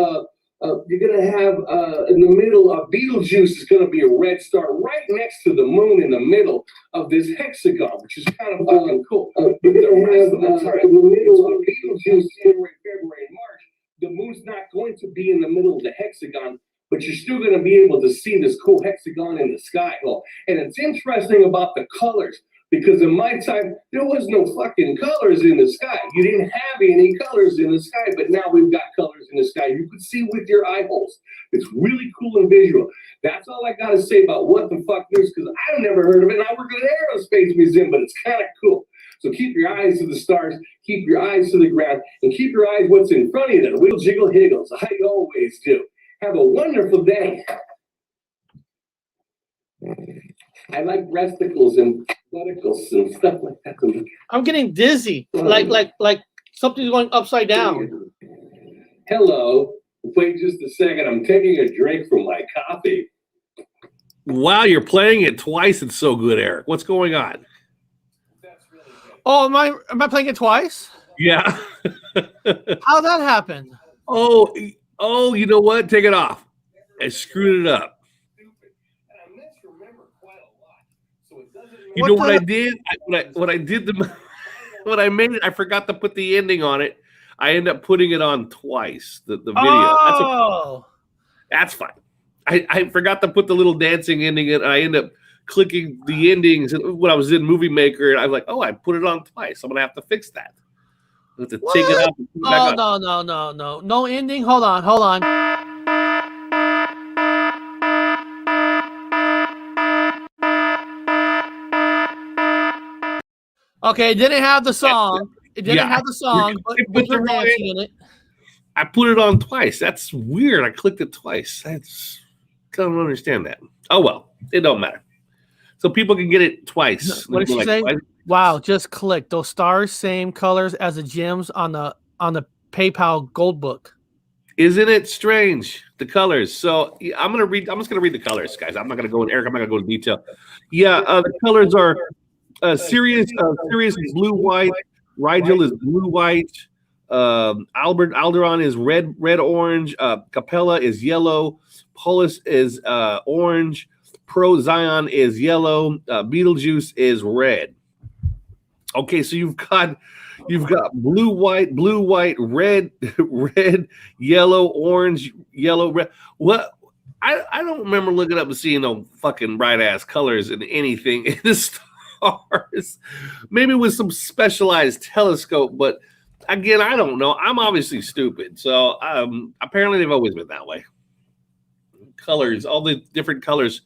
in the middle of Betelgeuse is going to be a red star right next to the moon in the middle of this hexagon, which is kind of fucking cool. But the rest of the time, in the middle of Betelgeuse, January, February, and March, the moon's not going to be in the middle of the hexagon, but you're still going to be able to see this cool hexagon in the sky. And it's interesting about the colors, because in my time, there was no fucking colors in the sky. You didn't have any colors in the sky, but now we've got colors in the sky. You could see with your eye holes. It's really cool and visual. That's all I got to say about what the fuck news, because I've never heard of it, and I work at an aerospace museum, but it's kind of cool. So keep your eyes to the stars, keep your eyes to the ground, and keep your eyes what's in front of you there. Wiggle, jiggle, higgles. I always do. Have a wonderful day. I like breasticles and butticles and stuff like that. I'm getting dizzy, like something's going upside down. Hello. Wait just a second. I'm taking a drink from my coffee. Wow, you're playing it twice. It's so good, Eric. What's going on? That's really good. Oh, am I playing it twice? Yeah. How'd that happen? Oh, you know what? Take it off. I screwed it up. You know what I did? What I did when I made it, I forgot to put the ending on it. I ended up putting it on twice. The video. Oh, that's fine. I forgot to put the little dancing ending in. I ended up clicking the endings when I was in Movie Maker, and I was like, "Oh, I put it on twice. I'm gonna have to fix that. I have to take it out." No ending. Hold on. Okay, it didn't have the song. It didn't have the song, but with her dancing in it. I put it on twice. That's weird. I clicked it twice. I don't understand that. Oh well, it don't matter. So people can get it twice. What did she say? Twice. Wow, just click those stars, same colors as the gems on the PayPal Gold Book. Isn't it strange? The colors. So I'm just gonna read the colors, guys. I'm not gonna go in, Eric. I'm not gonna go into detail. Yeah, the colors are. Sirius is blue white. Rigel is blue white. Alderon is red orange. Capella is yellow. Pollux is orange. Procyon is yellow. Betelgeuse is red. Okay, so you've got blue white, red, yellow, orange, yellow, red. What? I don't remember looking up and seeing no fucking bright ass colors in anything in the stars. Maybe with some specialized telescope, but again, I don't know. I'm obviously stupid. So apparently they've always been that way. Colors, all the different colors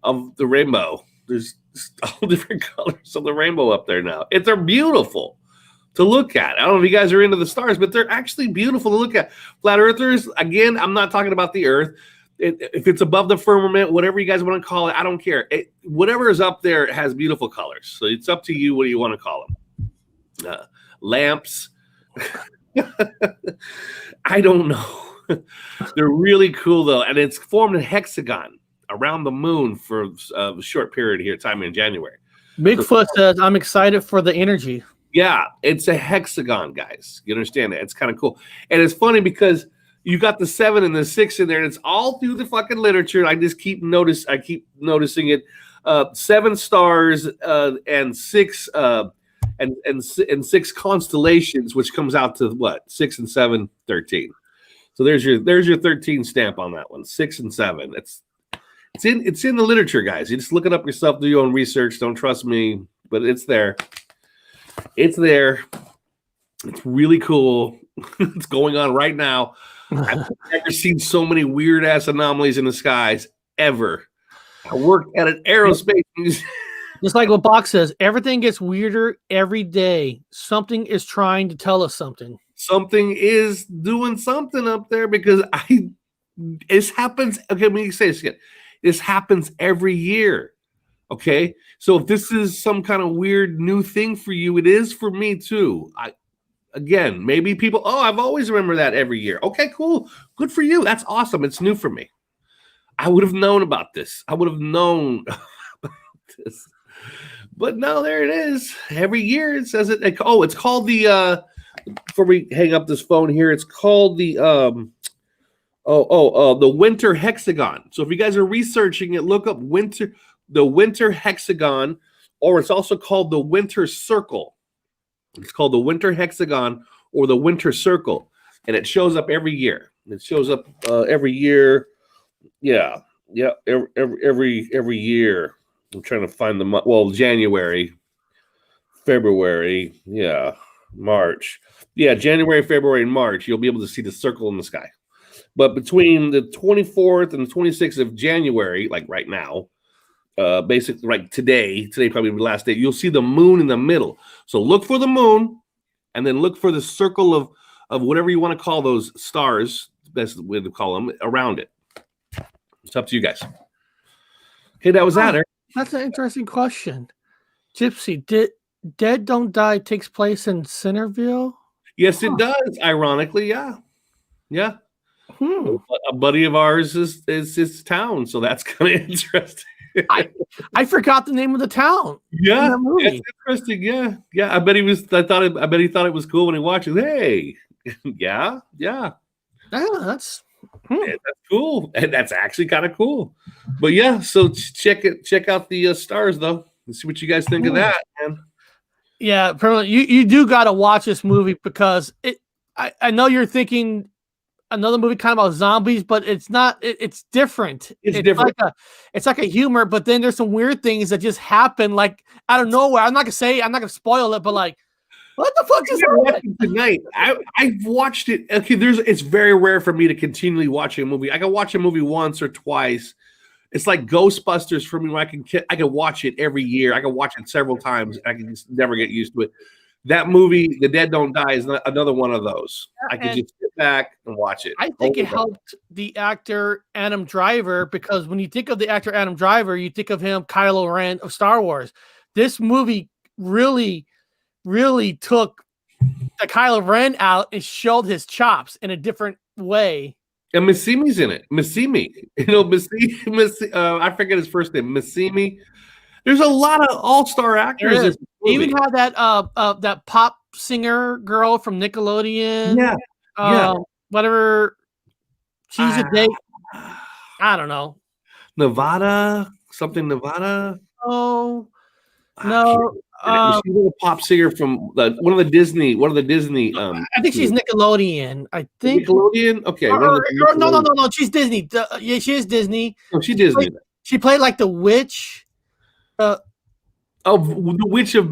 of the rainbow. There's all different colors of the rainbow up there now. They're beautiful to look at. I don't know if you guys are into the stars, but they're actually beautiful to look at. Flat earthers, again, I'm not talking about the earth. If it's above the firmament, whatever you guys want to call it, I don't care. Whatever is up there has beautiful colors. So it's up to you what do you want to call them. Lamps. I don't know. They're really cool, though. And it's formed a hexagon around the moon for a short period here, time in January. Bigfoot says, I'm excited for the energy. Yeah, it's a hexagon, guys. You understand that? It's kind of cool. And it's funny because you got the 7 and the 6 in there, and it's all through the fucking literature. I keep noticing it. 7 stars and 6 and 6 constellations, which comes out to what? 6 and 7, 13. So there's your 13 stamp on that one. 6 and 7. It's in the literature, guys. You just look it up yourself, do your own research. Don't trust me, but it's there. It's there. It's really cool. It's going on right now. I've never seen so many weird ass anomalies in the skies ever. I worked at an aerospace museum. Just like what Bach says, everything gets weirder every day. Something is trying to tell us something. Something is doing something up there because this happens. Okay, let me say this again. This happens every year. Okay, so if this is some kind of weird new thing for you, it is for me too. Again, maybe people, I've always remembered that every year. Okay, cool. Good for you. That's awesome. It's new for me. I would have known about this. I would have known about this. But no, there it is. Every year it says it. It's called the, before we hang up this phone here, it's called the, the Winter Hexagon. So if you guys are researching it, look up the Winter Hexagon, or it's also called the Winter Circle. It's called the Winter Hexagon or the Winter Circle, and it shows up every year. It shows up every year. Yeah, every year. I'm trying to find January, February, March. Yeah, January, February, and March, you'll be able to see the circle in the sky. But between the 24th and the 26th of January, like right now, basically like today probably the last day, you'll see the moon in the middle. So look for the moon and then look for the circle of whatever you want to call those stars, best way to call them, around it. It's up to you guys. Okay, that was that. Eric. That's an interesting question. Gypsy, Dead Don't Die takes place in Centerville? Yes, it does. Ironically, yeah. A buddy of ours is his town, so that's kind of interesting. I forgot the name of the town. Yeah, it's interesting. Yeah. I bet he thought it was cool when he watched it. Hey, yeah. That's that's cool, and that's actually kind of cool. But yeah, so check out the stars though, and see what you guys think of that, man. Yeah, you do got to watch this movie because I know you're thinking another movie kind of about zombies, but it's not. It's different. It's different. It's like a humor, but then there's some weird things that just happen like out of nowhere. I'm not gonna spoil it, but like, what the fuck just happened tonight? I've watched it. Okay, it's very rare for me to continually watch a movie. I can watch a movie once or twice. It's like Ghostbusters for me, where I can watch it every year. I can watch it several times. I can just never get used to it. That movie, The Dead Don't Die, is another one of those. I can just sit back and watch it. I think it helped the actor Adam Driver, because when you think of the actor Adam Driver, you think of him, Kylo Ren of Star Wars. This movie really, really took the Kylo Ren out and showed his chops in a different way. And Missimi's in it. Missimi. I forget his first name. Missimi. There's a lot of all-star actors. They even had that pop singer girl from Nickelodeon. Yeah. Whatever. She's a date. I don't know. Nevada. Oh no. She's a pop singer from one of the Disney. I think she's Nickelodeon. I think Nickelodeon. Okay. No. She's Disney. Yeah, she is Disney. Oh, she's Disney. She played like the witch. The Witch of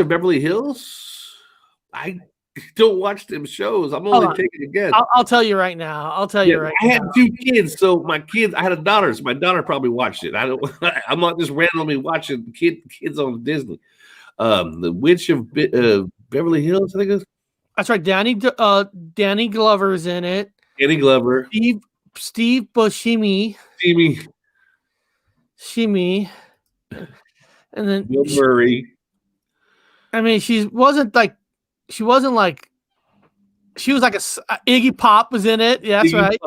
Beverly Hills. I don't watch them shows. I'm only taking a guess. I'll tell you right now. I had 2 kids, so I had a daughter. So my daughter probably watched it. I'm not just randomly watching kids on Disney. The Witch of Beverly Hills, I think it's. That's right. Danny Glover's in it. Danny Glover. Steve Buscemi. Shimi. And then Bill Murray. She was like Iggy Pop was in it. Yeah, that's right.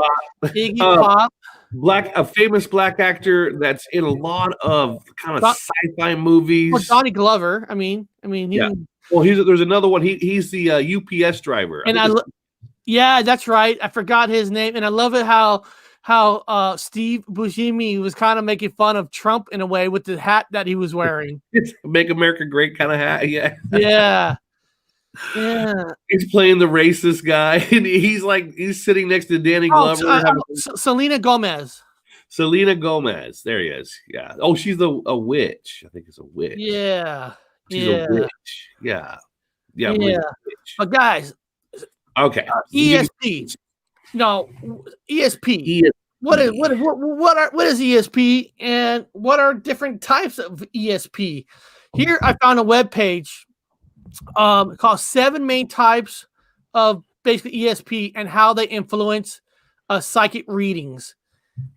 Iggy Pop. A famous black actor that's in a lot of kind of sci-fi movies. Well, Donnie Glover. There's another one. He's the UPS driver. And yeah, that's right. I forgot his name, and I love it how Steve Buscemi was kind of making fun of Trump in a way with the hat that he was wearing. It's Make America Great kind of hat. Yeah. Yeah. Yeah. He's playing the racist guy, and he's sitting next to Danny Glover. Selena Gomez. Selena Gomez. There he is. Yeah. Oh, she's a witch. I think it's a witch. Yeah. She's a witch. Yeah. Yeah. Yeah. But guys. Okay. ESP. No, ESP. What is ESP, and what are different types of ESP? Here I found a webpage called 7 main types of basically ESP and how they influence psychic readings.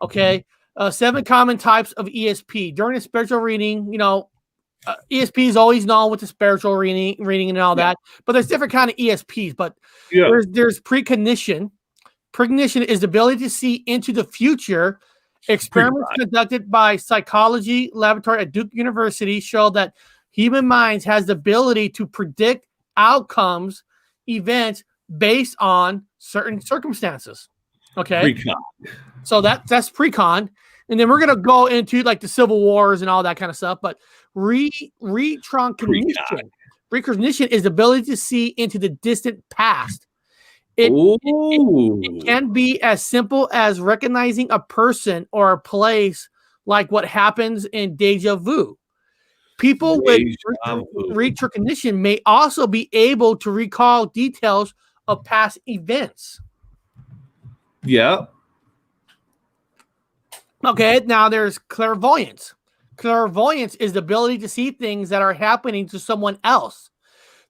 Okay, 7 common types of ESP during a spiritual reading. ESP is always known with the spiritual reading and all that, but there's different kind of ESPs. But there's precognition. Precognition is the ability to see into the future. Experiments conducted by psychology laboratory at Duke University show that human minds has the ability to predict outcomes, events based on certain circumstances. Okay. So that's precon. And then we're going to go into like the Civil Wars and all that kind of stuff. But recognition is the ability to see into the distant past. It can be as simple as recognizing a person or a place, like what happens in deja vu. People with recognition may also be able to recall details of past events. Yeah. Okay, now there's clairvoyance. Clairvoyance is the ability to see things that are happening to someone else.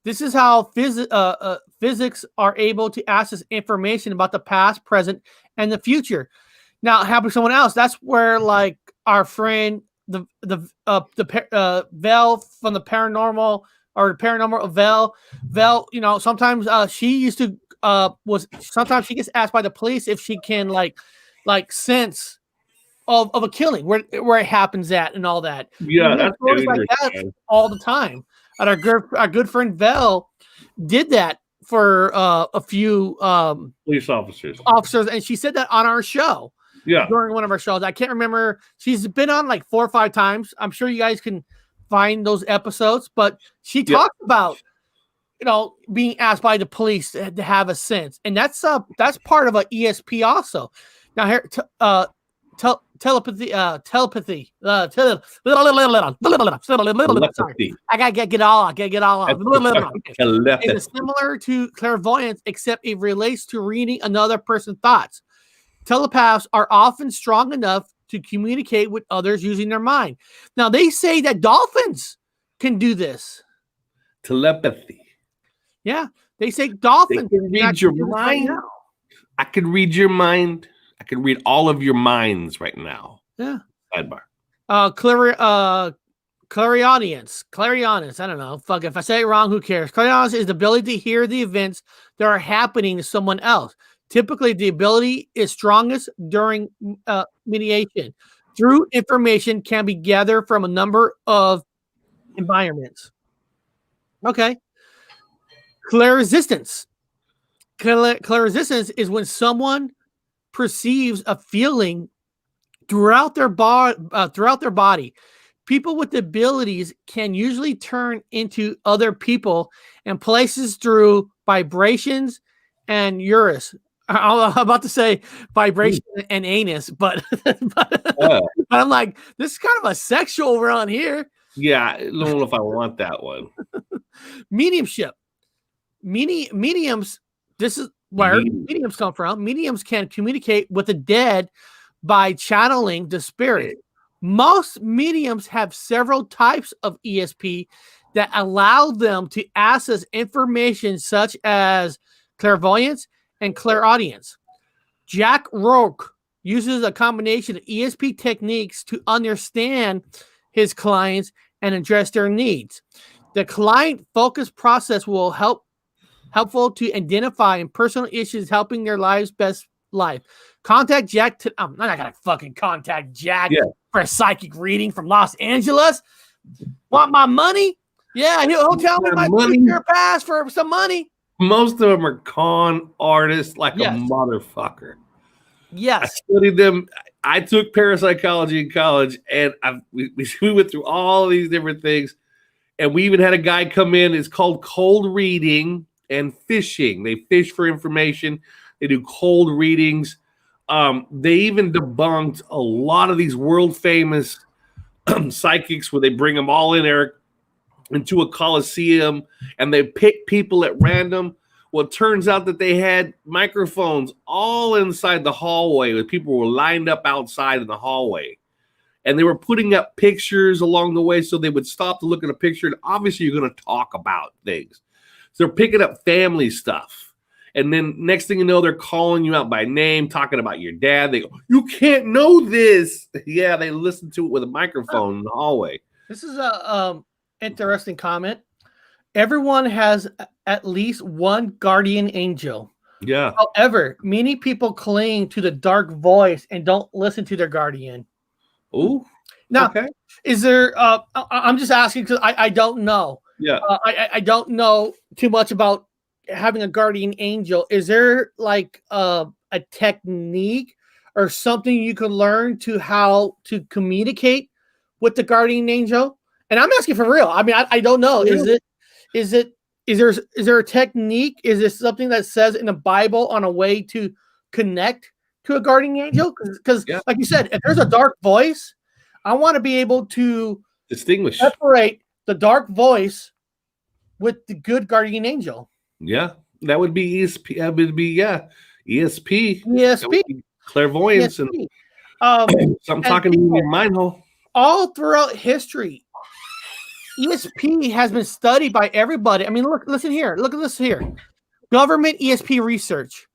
This is how physics are able to access information about the past, present, and the future. Now, happening to someone else, that's where like our friend the Vel from the paranormal, or paranormal Vel, sometimes she used to sometimes she gets asked by the police if she can like sense of a killing where it happens at and all that. Yeah, that's stories like that all the time. And our good friend Vel did that for a few police officers, and she said that on our show. Yeah, during one of our shows. I can't remember. She's been on like 4 or 5 times. I'm sure you guys can find those episodes. But she talked about, being asked by the police to have a sense, and that's part of a ESP also. Now here, telepathy. Sorry, I gotta get all out. It's similar to clairvoyance, except it relates to reading another person's thoughts. Telepaths are often strong enough to communicate with others using their mind. Now, they say that dolphins can do this. Telepathy. Yeah, they say dolphins can read your mind. Right, I can read your mind. I can read all of your minds right now. Yeah. Sidebar. Clairvoyance. I don't know. Fuck, if I say it wrong, who cares? Clairvoyance is the ability to hear the events that are happening to someone else. Typically, the ability is strongest during mediation. Through information can be gathered from a number of environments. Okay. Clairresistance. Clairresistance is when someone perceives a feeling throughout their body. People with abilities can usually turn into other people and places through vibrations and Urus. I'm about to say vibration and anus, but I'm like, this is kind of a sexual run here. Yeah, I don't know if I want that one. Mediumship. Mediums, this is where mediums come from. Mediums can communicate with the dead by channeling the spirit. Most mediums have several types of ESP that allow them to access information such as clairvoyance and clairaudience. Jack Rourke uses a combination of ESP techniques to understand his clients and address their needs. The client-focused process will helpful to identify personal issues, helping their lives best life. Contact Jack. I'm not gonna fucking contact Jack for a psychic reading from Los Angeles. Want my money? Yeah, he'll tell me my future pass for some money. Most of them are con artists like a motherfucker. Yes. I studied them. I took parapsychology in college, and we went through all these different things. And we even had a guy come in. It's called cold reading and fishing. They fish for information. They do cold readings. They even debunked a lot of these world famous psychics where they bring them all in, Eric, into a coliseum, and they pick people at random. Well, it turns out that they had microphones all inside the hallway where people were lined up outside in the hallway. And they were putting up pictures along the way so they would stop to look at a picture. And obviously you're going to talk about things. So they're picking up family stuff. And then next thing you know, they're calling you out by name, talking about your dad. They go, you can't know this. Yeah, they listen to it with a microphone in the hallway. This is a interesting comment. Everyone has at least one guardian angel. Yeah. However, many people cling to the dark voice and don't listen to their guardian. Oh, now, okay. Is there? I'm just asking because I don't know. Yeah, I don't know too much about having a guardian angel. Is there like a technique or something you could learn to how to communicate with the guardian angel? And I'm asking for real. I mean, I don't know. Yeah. Is there a technique? Is this something that says in the Bible on a way to connect to a guardian angel? Because like you said, if there's a dark voice, I want to be able to distinguish, separate the dark voice with the good guardian angel. Yeah, that would be ESP. That would be ESP. ESP. Clairvoyance. ESP. And something talking to you in your mind hole. All throughout history, ESP has been studied by everybody. I mean, listen here. Look at this here. Government ESP research.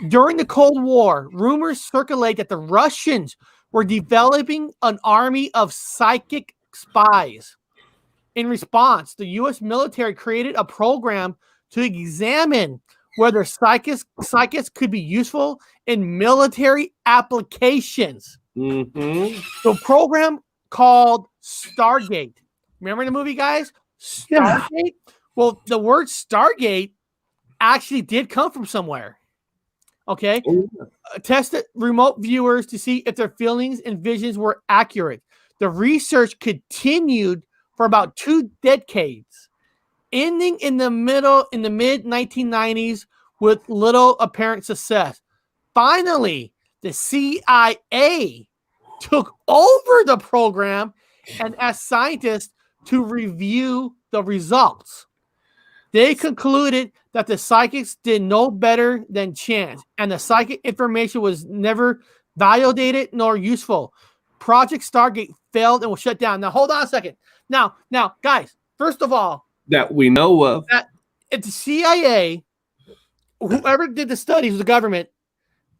During the Cold War, rumors circulate that the Russians were developing an army of psychic spies. In response, the U.S. military created a program to examine whether psychics could be useful in military applications. Mm-hmm. The program called Stargate. Remember the movie, guys? Stargate? Yeah. Well, the word Stargate actually did come from somewhere. Okay? Oh, yeah. Tested remote viewers to see if their feelings and visions were accurate. The research continued for about 2 decades, ending in the mid 1990s with little apparent success. Finally, the CIA took over the program and asked scientists to review the results. They concluded that the psychics did no better than chance, and the psychic information was never validated nor useful. Project Stargate failed and was shut down. Now, hold on a second. Now, guys, first of all, that we know of, that if the CIA, whoever did the studies, the government,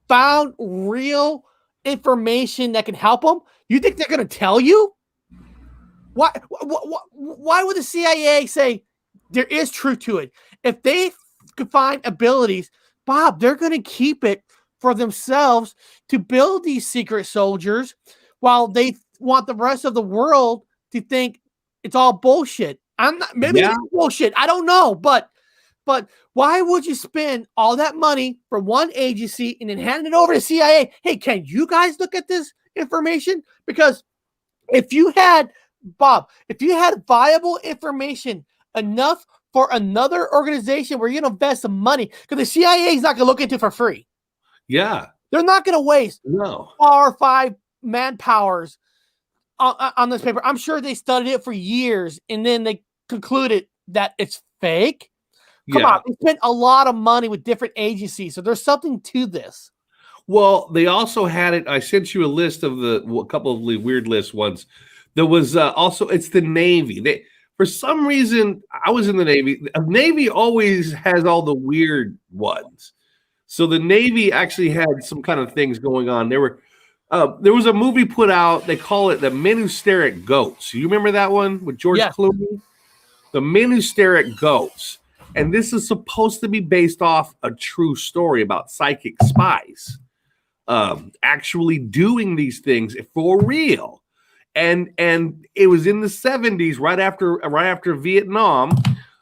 found real information that can help them, you think they're going to tell you? Why would the CIA say there is truth to it? If they could find abilities, Bob, they're going to keep it for themselves to build these secret soldiers while they want the rest of the world to think it's all bullshit. It's bullshit. I don't know, but why would you spend all that money for one agency and then hand it over to CIA? Hey, can you guys look at this information? Because if you had viable information enough for another organization where you're going to invest some money, because the CIA is not going to look into it for free. Yeah. They're not going to waste 4 or 5 manpowers on this paper. I'm sure they studied it for years and then they concluded that it's fake. Come on, they spent a lot of money with different agencies, so there's something to this. Well, they also had it. I sent you a list of a couple of weird lists once. There was also, it's the Navy. For some reason, I was in the Navy. The Navy always has all the weird ones. So the Navy actually had some kind of things going on. There was a movie put out. They call it the Ministeric Goats. You remember that one with George Clooney? The Ministeric Goats. And this is supposed to be based off a true story about psychic spies actually doing these things for real. And it was in the 70s, right after Vietnam.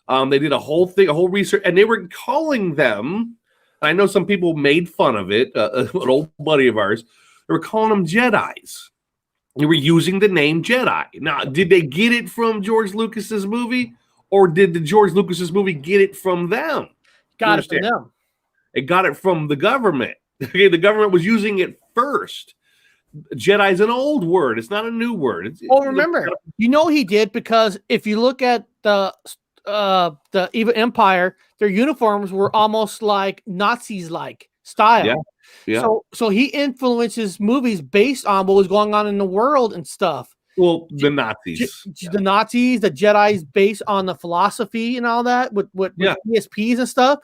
They did a whole research, and they were calling them. I know some people made fun of it. An old buddy of ours, they were calling them Jedis. They were using the name Jedi. Now, did they get it from George Lucas's movie, or did the George Lucas's movie get it from them? Got it from them. It got it from the government. Okay, the government was using it first. Jedi is an old word. It's not a new word. Remember, he did, because if you look at the evil empire, their uniforms were almost like Nazis-like style. Yeah. So he influences movies based on what was going on in the world and stuff. Well, the Nazis. The Nazis, the Jedi's based on the philosophy and all that with ESPs and stuff.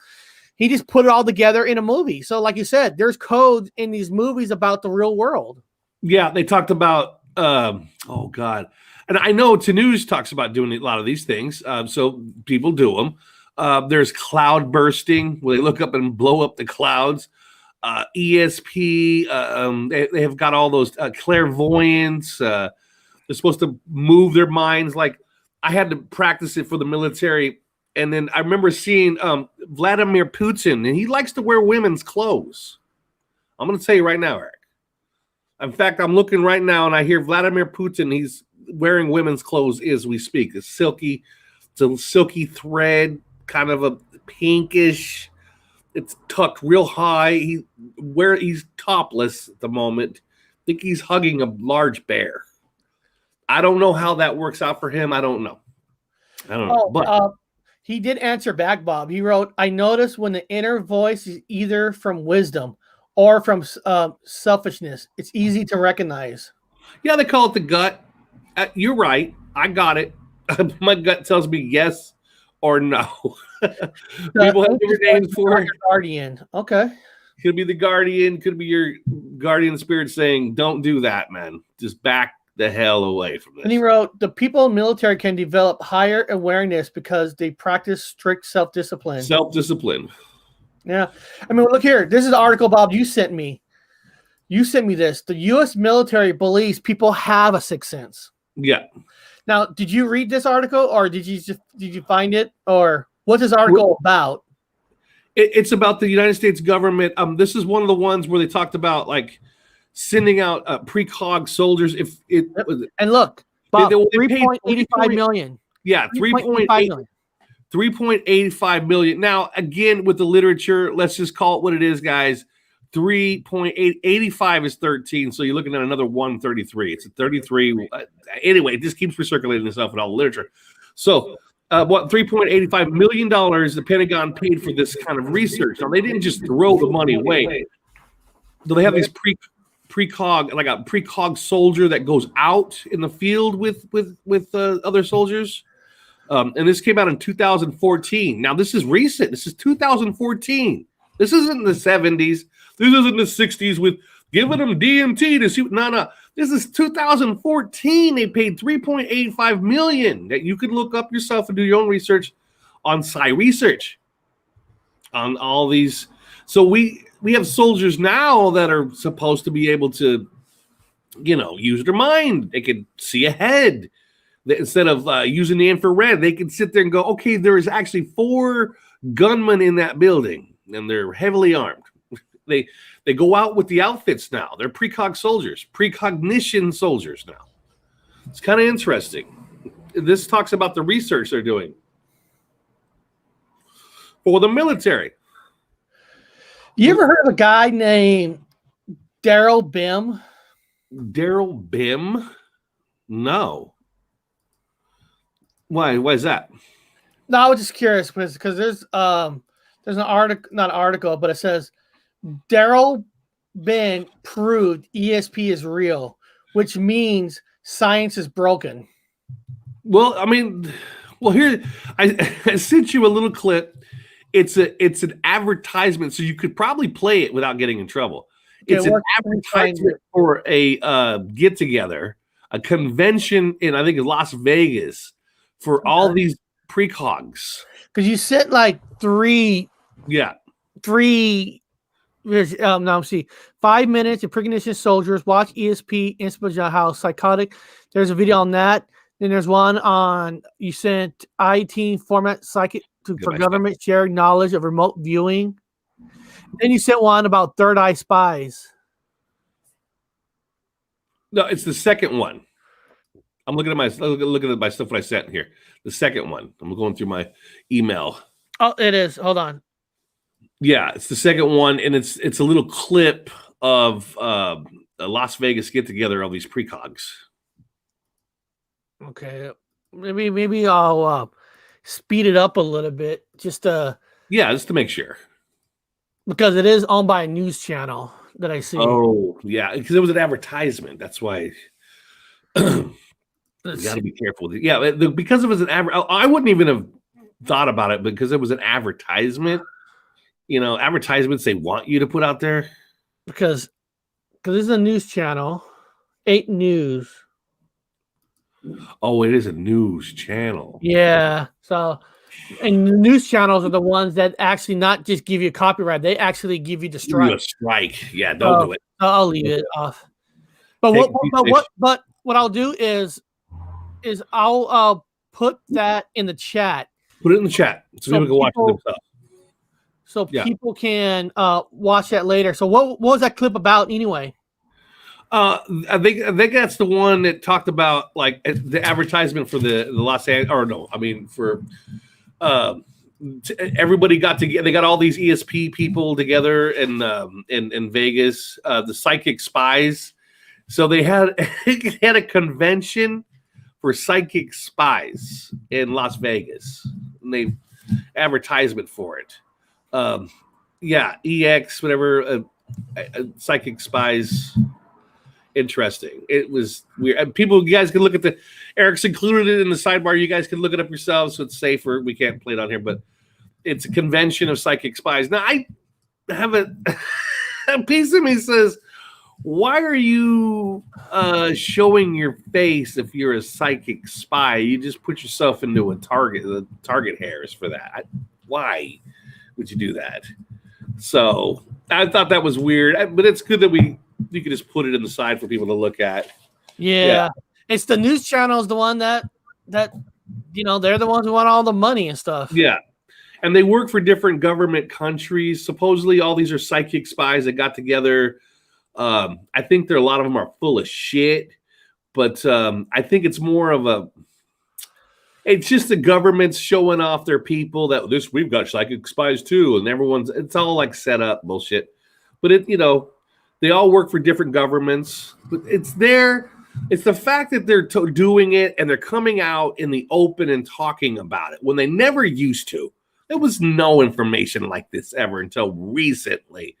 He just put it all together in a movie. So like you said, there's codes in these movies about the real world. Yeah, they talked about, oh God. And I know Thanos talks about doing a lot of these things. So people do them. There's cloud bursting, where they look up and blow up the clouds. ESP, they have got all those clairvoyance. They're supposed to move their minds. Like, I had to practice it for the military. And then I remember seeing Vladimir Putin, and he likes to wear women's clothes. I'm going to tell you right now, Eric. In fact, I'm looking right now, and I hear Vladimir Putin. He's wearing women's clothes as we speak. It's a silky thread, kind of a pinkish. It's tucked real high. He's topless at the moment. I think he's hugging a large bear. I don't know how that works out for him. I don't know. But he did answer back, Bob. He wrote, "I notice when the inner voice is either from wisdom or from selfishness. It's easy to recognize." Yeah, they call it the gut. You're right. I got it. My gut tells me yes or no. People have different names for it. Guardian. Okay. Could be the guardian. Could be your guardian spirit saying, "Don't do that, man. Just back the hell away from this." And he wrote, "The people in the military can develop higher awareness because they practice strict self-discipline." Self-discipline. Yeah. I mean, look here. This is the article, Bob, you sent me. You sent me this. The U.S. military believes people have a sixth sense. Yeah. Now, did you read this article, or did you find it, or what's this article about? It's about the United States government. This is one of the ones where they talked about like sending out precog soldiers. And look, Bob, 3.85 million. Yeah, 3.85 million. Now, again, with the literature, let's just call it what it is, guys. 3.85 is 13, so you're looking at another 133. It's a 33. Anyway, it just keeps recirculating itself in all the literature. So, $3.85 million the Pentagon paid for this kind of research. Now, they didn't just throw the money away. Do they have these precog, like a precog soldier that goes out in the field with other soldiers? And this came out in 2014. Now, this is recent. This is 2014. This isn't the 70s. This isn't the 60s with giving them DMT to see. No. This is 2014. They paid $3.85 million that you could look up yourself and do your own research on Psy Research on all these. So we have soldiers now that are supposed to be able to, use their mind. They can see ahead. Instead of using the infrared, they can sit there and go, okay, there is actually 4 gunmen in that building, and they're heavily armed. They go out with the outfits now. They're precog soldiers, precognition soldiers now. It's kind of interesting. This talks about the research they're doing for the military. You ever heard of a guy named Daryl Bim? Daryl Bim? No. Why is that? No, I was just curious because there's an article, not an article, but it says Daryl Bim proved ESP is real, which means science is broken. Well, here I sent you a little clip. It's an advertisement, so you could probably play it without getting in trouble. It's an advertisement for a get together, a convention in I think in Las Vegas for all these precogs. Because you sent like three. Now see 5 minutes of precognition soldiers watch ESP inspiration how psychotic. There's a video on that. Then there's one on you sent IT format psychic for government sharing knowledge of remote viewing. Then you sent one about third eye spies. No, it's the second one. I'm looking at my stuff what I sent here. The second one. I'm going through my email. Oh, it is. Hold on. Yeah, it's the second one, and it's a little clip of a Las Vegas get together of these precogs. Okay, maybe I'll speed it up a little bit, just to make sure, because it is owned by a news channel that I see. Oh yeah, because it was an advertisement. That's why you got to be careful. Yeah, because it was an I wouldn't even have thought about it because it was an advertisement. You know, advertisements they want you to put out there because this is a news channel, 8 News. Oh, it is a news channel. Yeah. So, and the news channels are the ones that actually not just give you copyright; they actually give you the strike. Strike. Yeah, don't do it. I'll leave it off. But what I'll do is I'll put that in the chat. Put it in the chat so people can watch it themselves. So people can watch that later. So what was that clip about anyway? I think that's the one that talked about like the advertisement for the Los Angeles, or no, I mean for everybody got together. They got all these ESP people together in Vegas, the psychic spies. So they had a convention for psychic spies in Las Vegas, and they advertisement for it. EX whatever, psychic spies. Interesting. It was weird. And you guys can look at Eric's included it in the sidebar. You guys can look it up yourselves, so it's safer. We can't play it on here, but it's a convention of psychic spies. Now, I have a piece of me says, why are you showing your face if you're a psychic spy? You just put yourself into the target hairs for that. Why would you do that? So I thought that was weird, but it's good that you can just put it in the side for people to look at. Yeah. It's the news channel is the one that they're the ones who want all the money and stuff. Yeah. And they work for different government countries. Supposedly all these are psychic spies that got together. I think a lot of them are full of shit, but I think it's more of it's just the government's showing off their people that we've got psychic spies too. And it's all like set up bullshit, but they all work for different governments, but it's the fact that they're doing it and they're coming out in the open and talking about it when they never used to. There was no information like this ever until recently.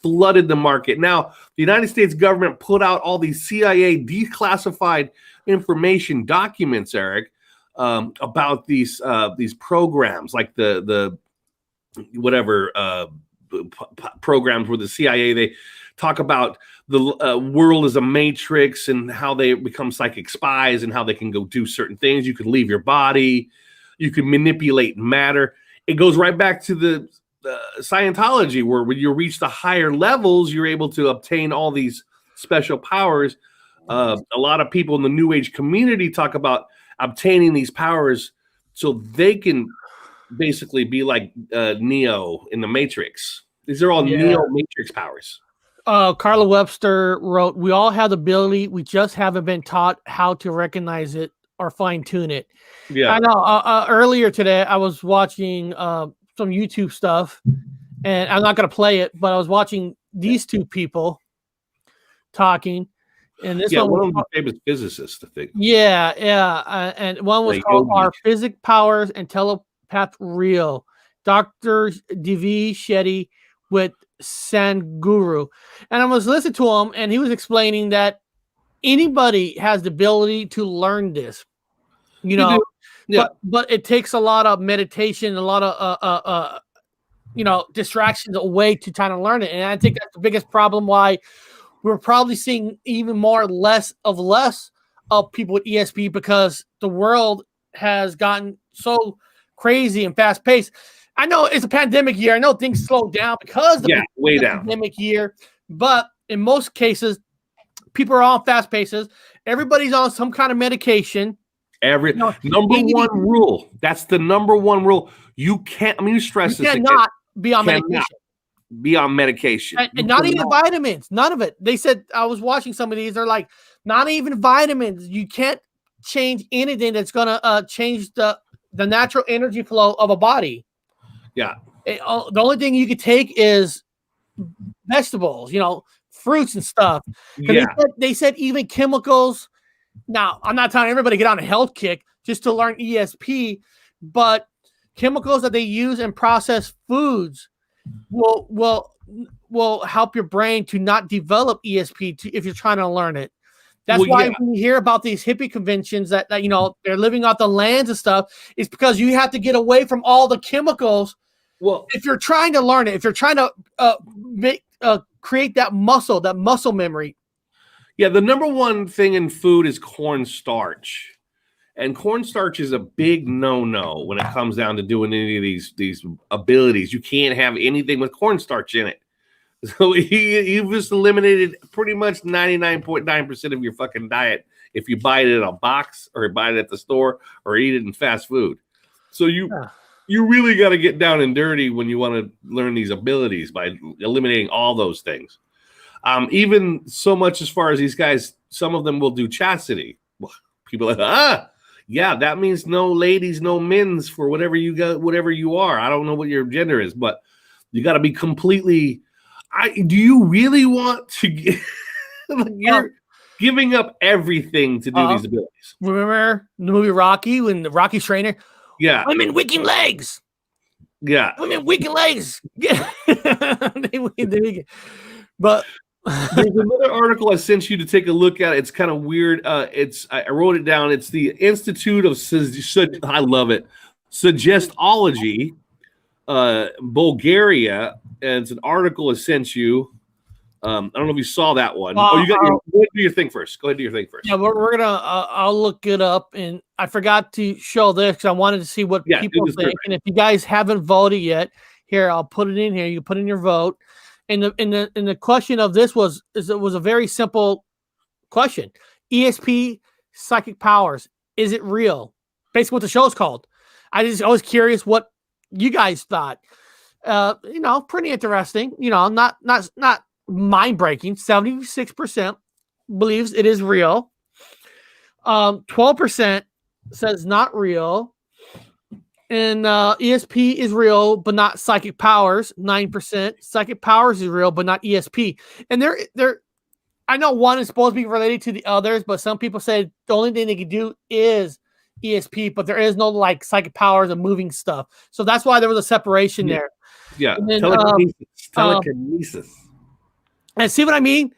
Flooded the market. Now, the United States government put out all these CIA declassified information documents, Eric, about these programs, like the whatever programs where the CIA, they talk about the world as a matrix and how they become psychic spies and how they can go do certain things. You can leave your body. You can manipulate matter. It goes right back to the Scientology, where when you reach the higher levels, you're able to obtain all these special powers. A lot of people in the New Age community talk about obtaining these powers so they can basically be like Neo in the Matrix. These are all Neo Matrix powers. Carla Webster wrote, "We all have the ability. We just haven't been taught how to recognize it or fine tune it." Yeah, I know. Earlier today, I was watching some YouTube stuff, and I'm not going to play it, but I was watching these two people talking, and this one was my famous physicist, I think. And one was called "Are Physic Powers and Telepath Real?" Dr. Divi Shetty with Sanguru, and I was listening to him, and he was explaining that anybody has the ability to learn this, but it takes a lot of meditation, a lot of distractions away to try to learn it, and I think that's the biggest problem why we're probably seeing even less of people with ESP, because the world has gotten so crazy and fast paced. I know it's a pandemic year. I know things slowed down because of the pandemic year, but in most cases, people are on fast paces. Everybody's on some kind of medication. Number one rule. That's the number one rule. You can't. I'm going to stress this. Cannot be on medication. Be on medication, and not even vitamins. None of it. They said, I was watching some of these. They're like, not even vitamins. You can't change anything that's gonna change the natural energy flow of a body. Yeah. The only thing you could take is vegetables, fruits and stuff. Yeah. They said even chemicals. Now, I'm not telling everybody to get on a health kick just to learn ESP, but chemicals that they use in processed foods will help your brain to not develop ESP if you're trying to learn it. That's why when you hear about these hippie conventions that they're living off the lands and stuff, it's because you have to get away from all the chemicals. Well, if you're trying to learn it, if you're trying to create that muscle memory. Yeah, the number one thing in food is cornstarch. And cornstarch is a big no-no when it comes down to doing any of these abilities. You can't have anything with cornstarch in it. So you've just eliminated pretty much 99.9% of your fucking diet if you buy it in a box or buy it at the store or eat it in fast food. So you really got to get down and dirty when you want to learn these abilities by eliminating all those things. Even so much as far as these guys, some of them will do chastity. People are like, yeah, that means no ladies, no men's for whatever you got, whatever you are. I don't know what your gender is, but you got to be completely. Do you really want to get? You're giving up everything to do these abilities. Remember the movie Rocky when the Rocky trainer? Yeah, women weaken legs. Yeah, women weaken legs. Yeah, but. There's another article I sent you to take a look at. It's kind of weird. I wrote it down. It's the Institute of I love it. Suggestology, Bulgaria, and it's an article I sent you. I don't know if you saw that one. Go ahead, do your thing first. Go ahead, do your thing first. Yeah, we're gonna. I'll look it up, and I forgot to show this because I wanted to see what people think. And if you guys haven't voted yet, here I'll put it in here. You put in your vote. And the question of this was a very simple question. ESP, psychic powers, is it real? Basically what the show's called. I was curious what you guys thought. Pretty interesting. Not mind-breaking. 76% believes it is real. 12% says not real. And ESP is real, but not psychic powers. 9%. Psychic powers is real, but not ESP. And they're. I know one is supposed to be related to the others, but some people say the only thing they can do is ESP, but there is no like psychic powers and moving stuff. So that's why there was a separation there. Yeah, and then, telekinesis. And see what I mean?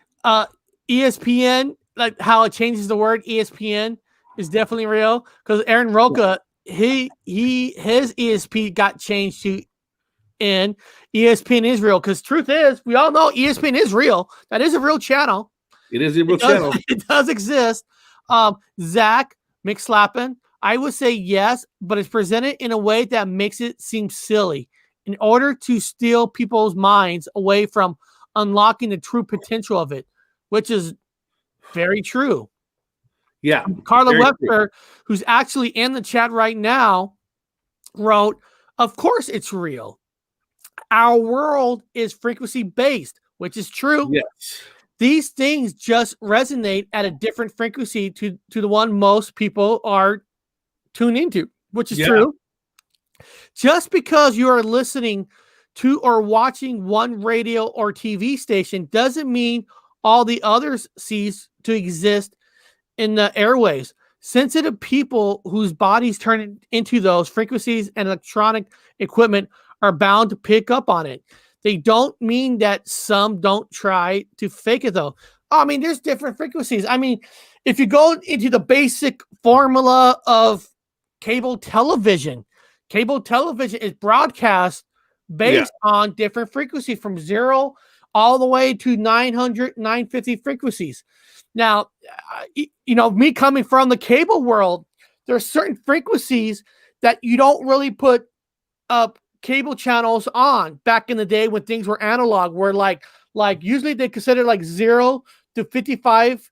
ESPN, like how it changes the word ESPN, is definitely real because Aaron Roca. His ESP got changed to in ESPN is real because truth is we all know ESPN is real. That is a real channel. It is a real channel. It does exist. Zach McSlappin, I would say yes, but it's presented in a way that makes it seem silly in order to steal people's minds away from unlocking the true potential of it, which is very true. Yeah. Carla Webster, who's actually in the chat right now, wrote, of course it's real. Our world is frequency based, which is true. Yes. These things just resonate at a different frequency to the one most people are tuned into, which is true. Just because you are listening to or watching one radio or TV station doesn't mean all the others cease to exist in the airwaves. Sensitive people whose bodies turn into those frequencies and electronic equipment are bound to pick up on it. They don't mean that some don't try to fake it though. I mean, there's different frequencies. I mean, if you go into the basic formula of cable television is broadcast based on different frequencies from 0 all the way to 900, 950 frequencies. Now, me coming from the cable world, there are certain frequencies that you don't really put cable channels on back in the day when things were analog, where like usually they consider like 0 to 55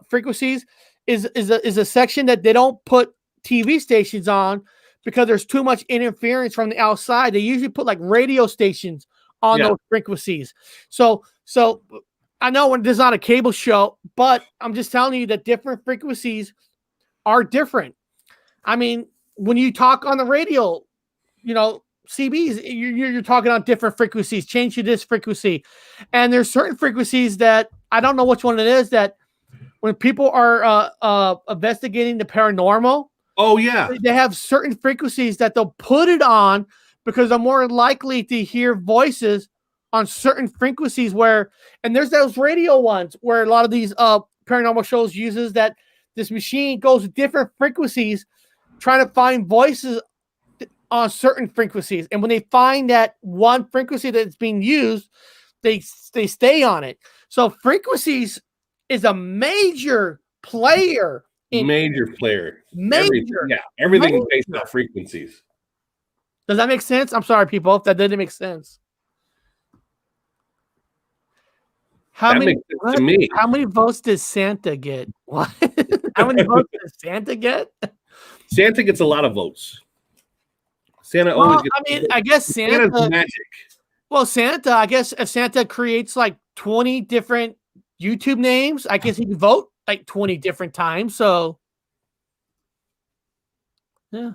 frequencies is a section that they don't put TV stations on because there's too much interference from the outside. They usually put like radio stations on those frequencies. So I know when this is not a cable show, but I'm just telling you that different frequencies are different. I mean, when you talk on the radio, you know, CBs, you're talking on different frequencies, change to this frequency. And there's certain frequencies that I don't know which one it is, that when people are investigating the paranormal, oh yeah, they have certain frequencies that they'll put it on because they're more likely to hear voices on certain frequencies and there's those radio ones where a lot of these paranormal shows uses that this machine goes to different frequencies trying to find voices on certain frequencies. And when they find that one frequency that's being used, they stay on it. So frequencies is a major player. Major. Everything is based on frequencies. Does that make sense? I'm sorry, people, if that didn't make sense. How many votes does Santa get? What? How many votes does Santa get? Santa gets a lot of votes. Santa always gets. I mean, I guess Santa's magic. Well, Santa, I guess if Santa creates like 20 different YouTube names, I guess he can vote like 20 different times. So, yeah.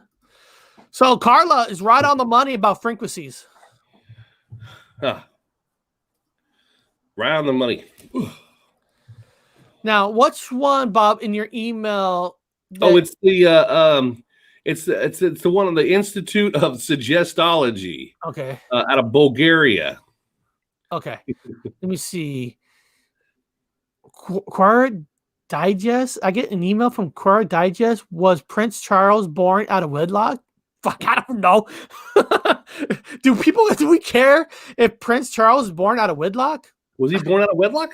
So Carla is right on the money about frequencies. Huh. Right on the money. Now, which one, Bob, in your email? It's the it's the one on the Institute of Suggestology. Okay. Out of Bulgaria. Okay. Let me see. Quora Digest. I get an email from Quora Digest. Was Prince Charles born out of wedlock? Fuck, I don't know. Do we care if Prince Charles is born out of wedlock? Was he born out of wedlock?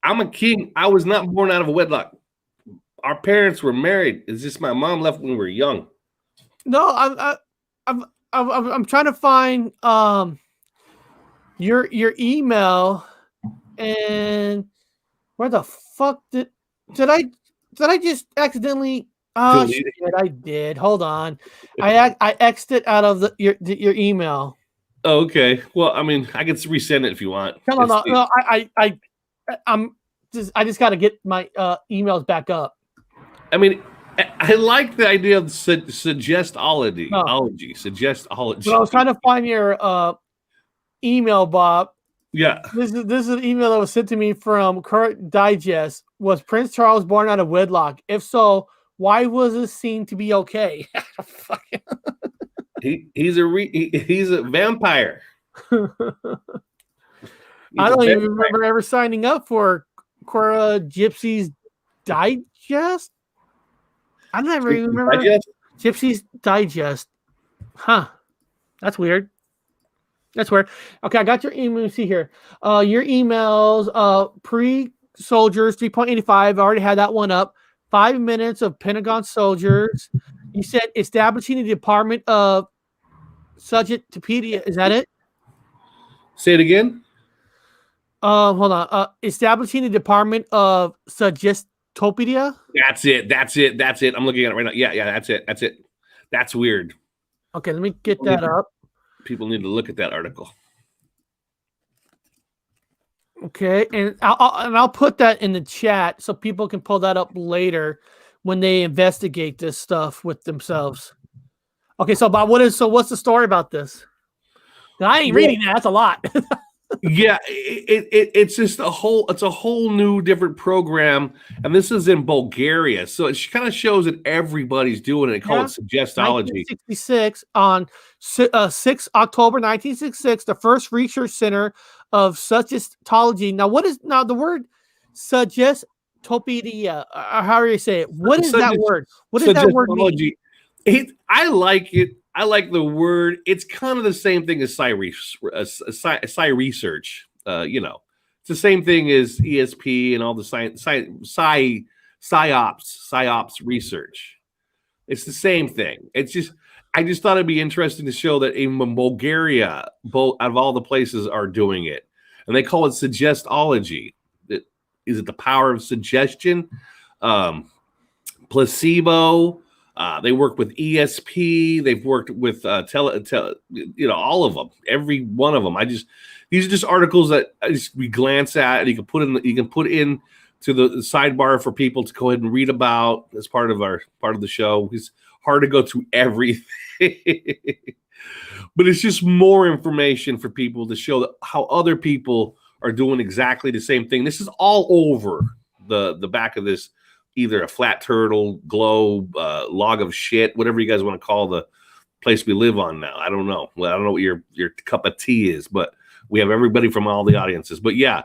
I'm a king. I was not born out of a wedlock. Our parents were married. It's just my mom left when we were young. No, I'm trying to find your email, and where the fuck did I just accidentally? Oh shit, I did. Hold on, I exited out of your email. Oh, okay. Well, I mean, I can resend it if you want. No. I just got to get my emails back up. I mean, I like the idea of suggestology. Suggestology. But I was trying to find your email, Bob. Yeah. This is an email that was sent to me from Current Digest. Was Prince Charles born out of wedlock? If so, why was this seen to be okay? He's a vampire. I don't even remember ever signing up for Cora Gypsy's Digest. I never even remember Gypsy's Digest. Huh. That's weird. Okay, I got your email. Let me see here. Your emails, pre-soldiers, 3.85. I already had that one up. 5 minutes of Pentagon soldiers. You said establishing the Department of Suggestipedia. Is that it? Say it again. Hold on. Establishing the Department of Suggestipedia. That's it. I'm looking at it right now. Yeah, that's it. That's weird. Okay, let me get that up. People need to look at that article. Okay, and I'll put that in the chat so people can pull that up later when they investigate this stuff with themselves. Okay, so Bob, what's the story about this? I ain't reading that. That's a lot. Yeah, it's just a whole new different program, and this is in Bulgaria, so it kind of shows that everybody's doing it. They call it suggestology. 1966 on 6 October 1966, the first research center of suggestology. Now, what is the word suggestipedia? How do you say it? What is that word? What does that word mean? I like it. I like the word. It's kind of the same thing as research. It's the same thing as ESP and all the psyops research. It's the same thing. I just thought it'd be interesting to show that even Bulgaria, out of all the places, are doing it, and they call it suggestology. Is it the power of suggestion? Placebo. They work with ESP. They've worked with all of them, every one of them. These are just articles that we glance at, and you can put in to the sidebar for people to go ahead and read about as part of the show. It's hard to go through everything, but it's just more information for people to show how other people are doing exactly the same thing. This is all over the back of this, either a flat turtle, globe, log of shit, whatever you guys want to call the place we live on now. I don't know. Well, I don't know what your cup of tea is, but we have everybody from all the audiences. But yeah,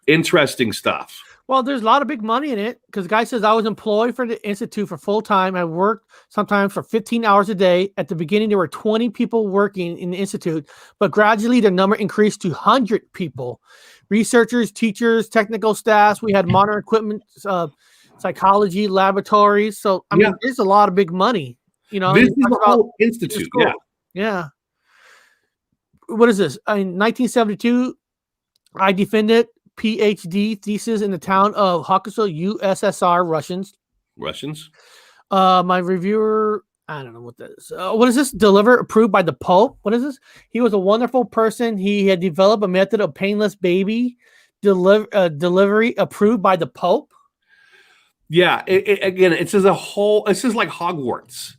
interesting stuff. Well, there's a lot of big money in it because the guy says I was employed for the Institute for full time. I worked sometimes for 15 hours a day. At the beginning, there were 20 people working in the Institute, but gradually the number increased to 100 people. Researchers, teachers, technical staff. We had modern equipment, psychology laboratories. So, I mean, there's a lot of big money. You know, this is the whole institute. Yeah. Yeah. What is this? In 1972, I defended PhD thesis in the town of Hokuso, USSR, Russians. My reviewer, I don't know what that is. What is this? Delivered, approved by the Pope. What is this? He was a wonderful person. He had developed a method of painless baby delivery, approved by the Pope. Yeah. It says it says like Hogwarts.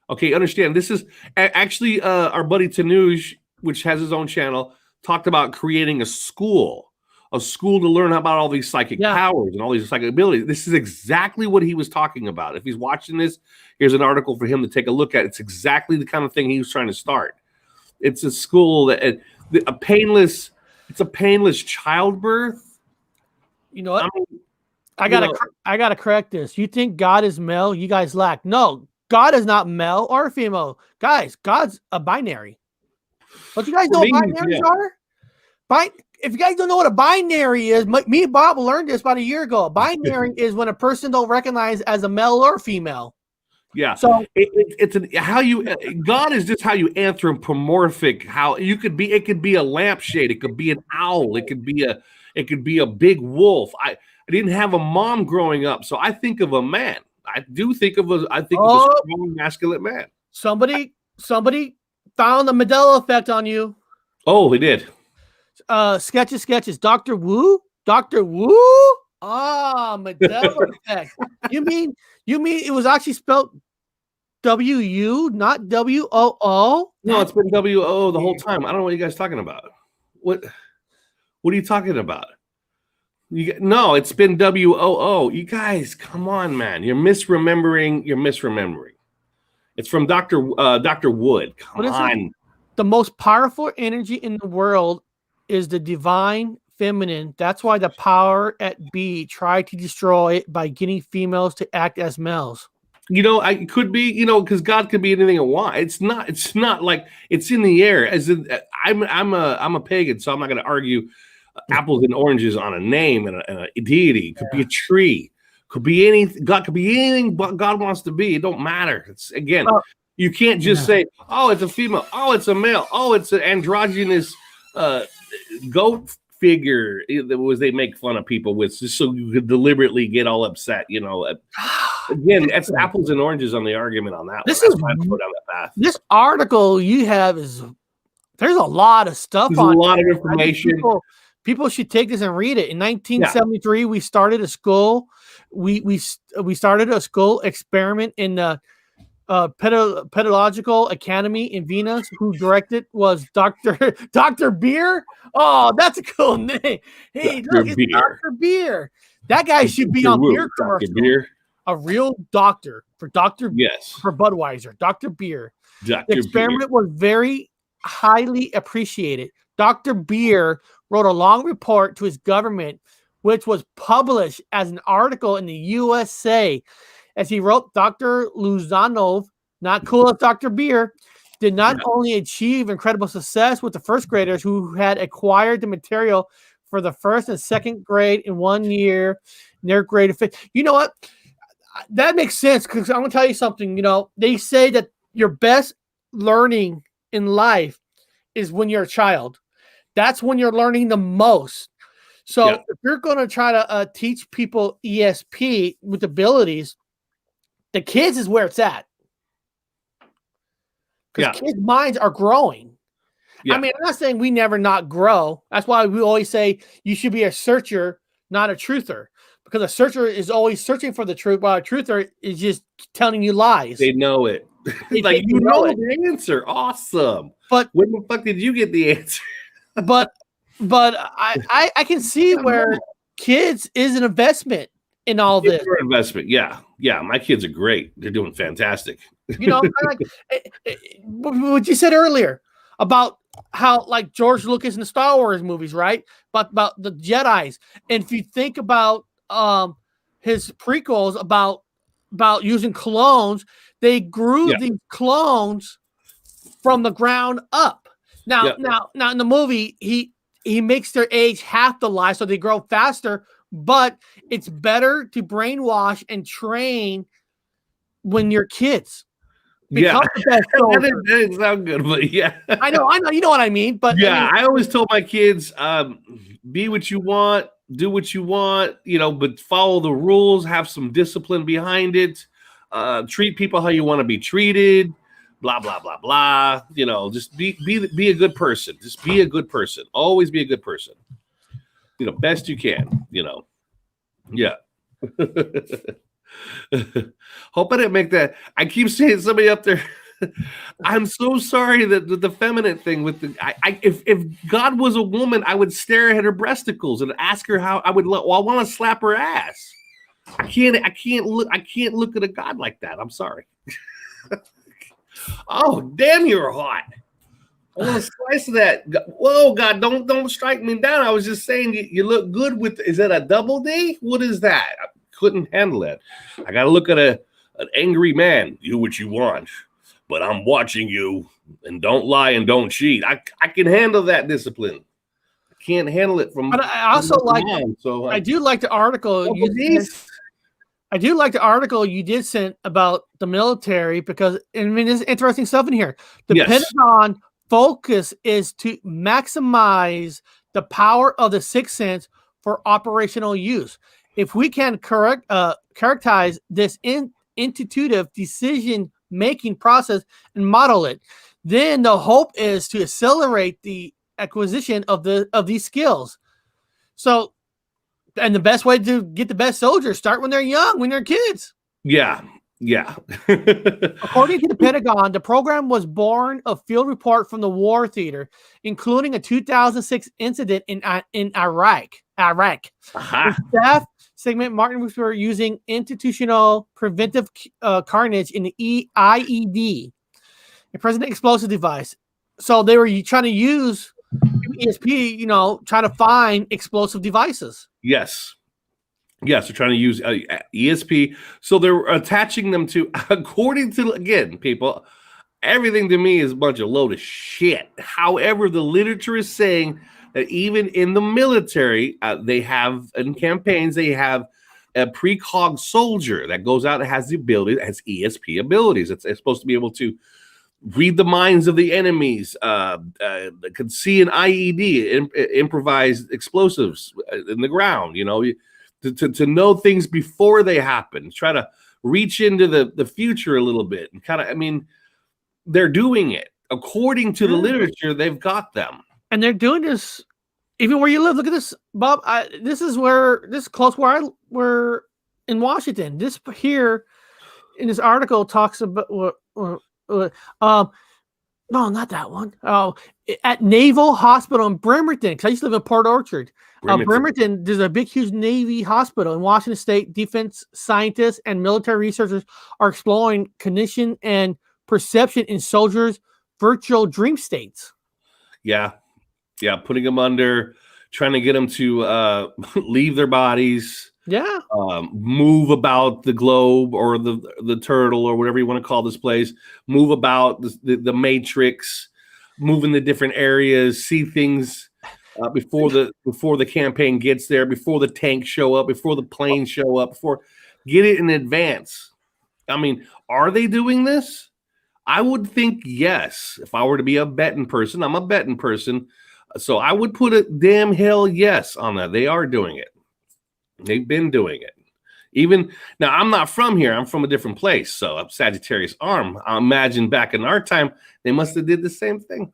Okay, understand. This is actually our buddy Tanuj, which has his own channel, talked about creating a school to learn about all these psychic powers and all these psychic abilities. This is exactly what he was talking about. If he's watching this, here's an article for him to take a look at. It's exactly the kind of thing he was trying to start. It's a school that it's a painless childbirth. You know what? I gotta correct this. You think God is male? You guys lack. No, God is not male or female. Guys, God's a binary. Don't you guys know what binaries are? If you guys don't know what a binary is, me and Bob learned this about a year ago. A binary is when a person don't recognize as a male or female. Yeah. So God is just how you anthropomorphic. How you could be. It could be a lampshade. It could be an owl. It could be a big wolf. I didn't have a mom growing up, so I think of a man. I think of a strong masculine man. Somebody found the Mandela effect on you. Oh, they did. Sketches. Dr. Wu? Ah, Mandela effect. You mean it was actually spelled W-U, not W-O-O? No, it's been W-O the whole time. I don't know what you guys are talking about. What are you talking about? No, it's been W-O-O. You guys, come on, man. You're misremembering. It's from Dr. Wood. Come on. The most powerful energy in the world is the divine feminine. That's why the power at B tried to destroy it by getting females to act as males. I could be, because God could be anything it wants. It's not like it's in the air. As in, I'm a pagan, so I'm not going to argue apples and oranges on a name and a deity. It could be a tree. Could be anything. God could be anything but God wants to be. It don't matter. It's again, you can't just say, oh, it's a female. Oh, it's a male. Oh, it's an androgynous goat figure that they make fun of people with, just so you could deliberately get all upset. Again, that's apples and oranges on the argument on that. This is why I go down that path. This article you have there's a lot of stuff. There's on a lot of information. People should take this and read it. In 1973, we started a school. We started a school experiment in the Pedagogical Academy in Venus. Who directed was Dr. Beer. Oh, that's a cool name. Hey, look, it's Dr. Beer. That guy should be on beer commercial. Beer. A real doctor for for Budweiser. Dr. Beer. The experiment was very highly appreciated. Dr. Beer wrote a long report to his government, which was published as an article in the USA. As he wrote, Dr. Luzanov, not cool as Dr. Beer, did not only achieve incredible success with the first graders who had acquired the material for the first and second grade in 1 year, in their grade of 5th. You know what? That makes sense, because I'm going to tell you something. They say that your best learning in life is when you're a child. That's when you're learning the most. So if you're going to try to teach people ESP with abilities, the kids is where it's at. because kids' minds are growing. I mean, I'm not saying we never not grow. That's why we always say you should be a searcher, not a truther, because a searcher is always searching for the truth, while a truther is just telling you lies. They know it. Like, you know the answer. Awesome. But when the fuck did you get the answer? but I can see where kids is an investment in all this. Investment, yeah. My kids are great. They're doing fantastic. You know, like what you said earlier about how like George Lucas in the Star Wars movies, right? But about the Jedis, and if you think about his prequels about using clones, they grew these clones from the ground up. Now in the movie, he makes their age half the life, so they grow faster. But it's better to brainwash and train when you're kids. That didn't sound good, but yeah. I know, you know what I mean. But yeah, I always told my kids, be what you want, do what you want, you know, but follow the rules, have some discipline behind it, treat people how you want to be treated, blah, blah, blah, blah. You know, just be a good person. Just be a good person. Always be a good person. You know, best you can, you know. Yeah. Hope I didn't make that. I keep seeing somebody up there. I'm so sorry that the feminine thing with the if God was a woman, I would stare at her breasticles and ask her how I would. Well, I want to slap her ass. I can't look at a God like that. I'm sorry. Oh, damn, you're hot. I want to slice that. Whoa, God, don't strike me down. I was just saying you look good with. Is that a double D? What is that? I couldn't handle it. I got to look at an angry man. Do what you want, but I'm watching you, and don't lie and don't cheat. I can handle that discipline. I can't handle it from. But I also like. So I do like the article. I do like the article you did send about the military because I mean there's interesting stuff in here. The Pentagon focus is to maximize the power of the sixth sense for operational use. If we can characterize this intuitive decision-making process and model it, then the hope is to accelerate the acquisition of these skills. So, and the best way to get the best soldiers, start when they're young, when they're kids. Yeah. According to the Pentagon, the program was born of field report from the war theater, including a 2006 incident in Iraq. The staff segment Martin was using institutional preventive carnage in the IED, a president explosive device. So they were trying to use ESP, you know, trying to find explosive devices. Yes, they're trying to use ESP. So they're attaching them to, according to, again, people, everything to me is a bunch of load of shit. However, the literature is saying that even in the military, they have, in campaigns, they have a precog soldier that goes out and has the ability, has ESP abilities. It's supposed to be able to read the minds of the enemies, could see an IED, improvised explosives in the ground, you know, to know things before they happen, try to reach into the future a little bit. And kind of, I mean, they're doing it. According to the literature, they've got them. And they're doing this even where you live. Look at this, Bob. This is close where we're in Washington. This here in this article talks about no, not that one. At Naval Hospital in Bremerton, because I used to live in Port Orchard. Bremerton, there's a big, huge Navy hospital in Washington State. Defense scientists and military researchers are exploring cognition and perception in soldiers' virtual dream states. Yeah, putting them under, trying to get them to leave their bodies. Yeah. Move about the globe or the turtle or whatever you want to call this place. Move about the matrix, move in the different areas, see things before the campaign gets there, before the tanks show up, before the planes show up, get it in advance. I mean, are they doing this? I would think yes. If I were to be a betting person, I'm a betting person. So I would put a damn hell yes on that. They are doing it. They've been doing it. Even now, I'm not from here. I'm from a different place. So I'm Sagittarius arm. I imagine back in our time, they must have did the same thing.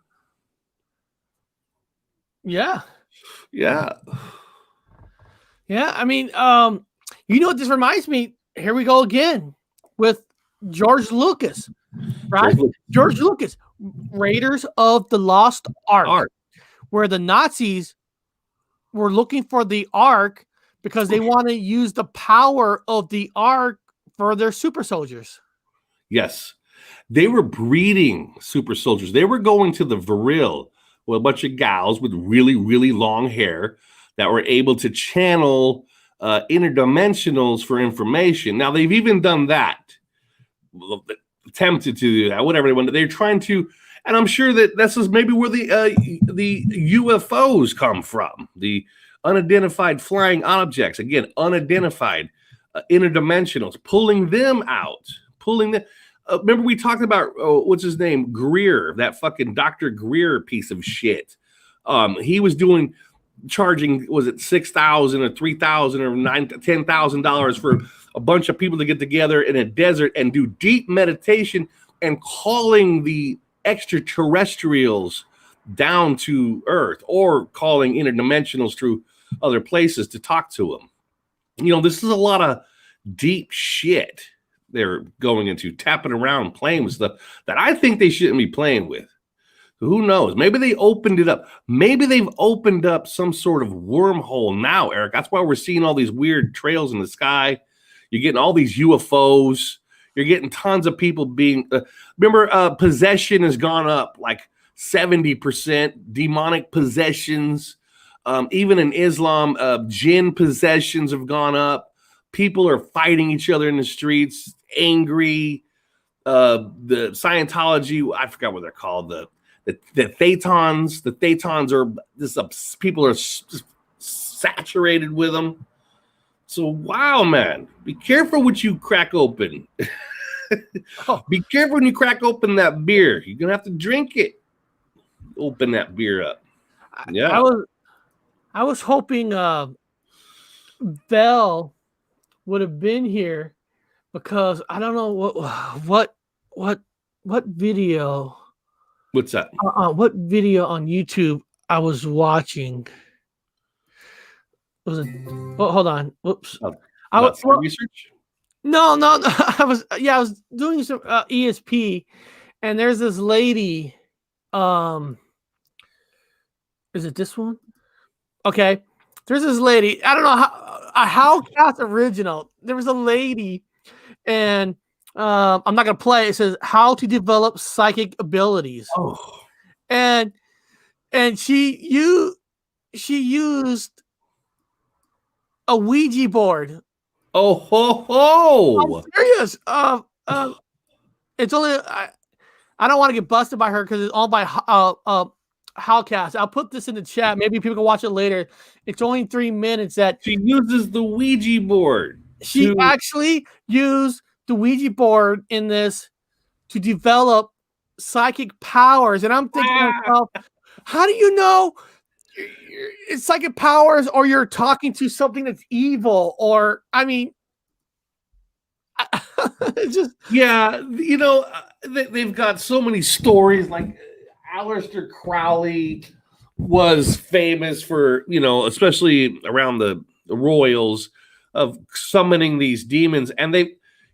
Yeah. Yeah. Yeah. I mean, you know what this reminds me? Here we go again with George Lucas, right? George Lucas, Raiders of the Lost Ark, where the Nazis were looking for the Ark because they want to use the power of the Ark for their super soldiers. Yes. They were breeding super soldiers. They were going to the Vril with a bunch of gals with really, really long hair that were able to channel interdimensionals for information. Now, they've even done that. Attempted to do that, whatever they wanted. They're trying to, and I'm sure that this is maybe where the UFOs come from. The unidentified flying objects, again, unidentified interdimensionals, pulling them out, pulling them. Remember we talked about what's his name, Greer, that fucking Dr. Greer piece of shit. He was charging, was it $6,000 or $3,000 or $10,000 for a bunch of people to get together in a desert and do deep meditation and calling the extraterrestrials down to Earth, or calling interdimensionals through other places to talk to them. You know, this is a lot of deep shit they're going into, tapping around, playing with stuff that I think they shouldn't be playing with. Who knows? Maybe they opened it up. Maybe they've opened up some sort of wormhole now, Eric. That's why we're seeing all these weird trails in the sky. You're getting all these UFOs. You're getting tons of people being... remember, possession has gone up like 70%. Demonic possessions. Even in Islam, jinn possessions have gone up. People are fighting each other in the streets, angry. The Scientology, I forgot what they're called, the Thetans. The Thetans are this. People are saturated with them. So wow, man, be careful what you crack open. Be careful when you crack open that beer. You're gonna have to drink it. Open that beer up. Yeah, I was hoping Bell would have been here, because I don't know what video. What's that? What video on YouTube I was watching? Was it? Oh, hold on. Whoops. I was research. No. I was doing some ESP, and there's this lady. Is it this one? Okay. There's this lady. I don't know how cast original. There was a lady, and I'm not gonna play. It says how to develop psychic abilities. Oh. And she used a Ouija board. Oh ho ho! I'm serious. It's only I don't want to get busted by her because it's all by Howcast. I'll put this in the chat. Maybe people can watch it later. It's only 3 minutes that she uses the Ouija board. She actually used the Ouija board in this to develop psychic powers. And I'm thinking to myself, how do you know it's psychic powers, or you're talking to something that's evil? Or, I mean, it's just... Yeah, you know, they've got so many stories. Like Aleister Crowley was famous for, you know, especially around the royals, of summoning these demons. And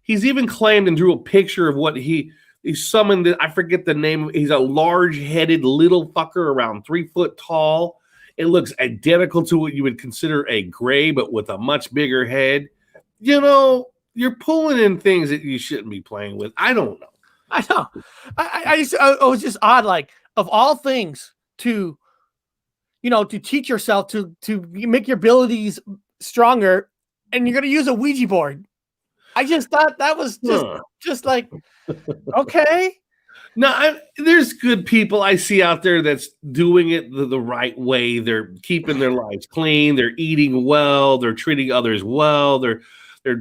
he's even claimed and drew a picture of what he summoned. I forget the name. He's a large-headed little fucker around 3 foot tall. It looks identical to what you would consider a gray, but with a much bigger head. You know, you're pulling in things that you shouldn't be playing with. I don't know. I know. It was just odd. Like, of all things to, you know, to teach yourself to make your abilities stronger, and you're going to use a Ouija board. I just thought that was just like, okay. No, there's good people I see out there that's doing it the right way. They're keeping their lives clean. They're eating well. They're treating others well. They're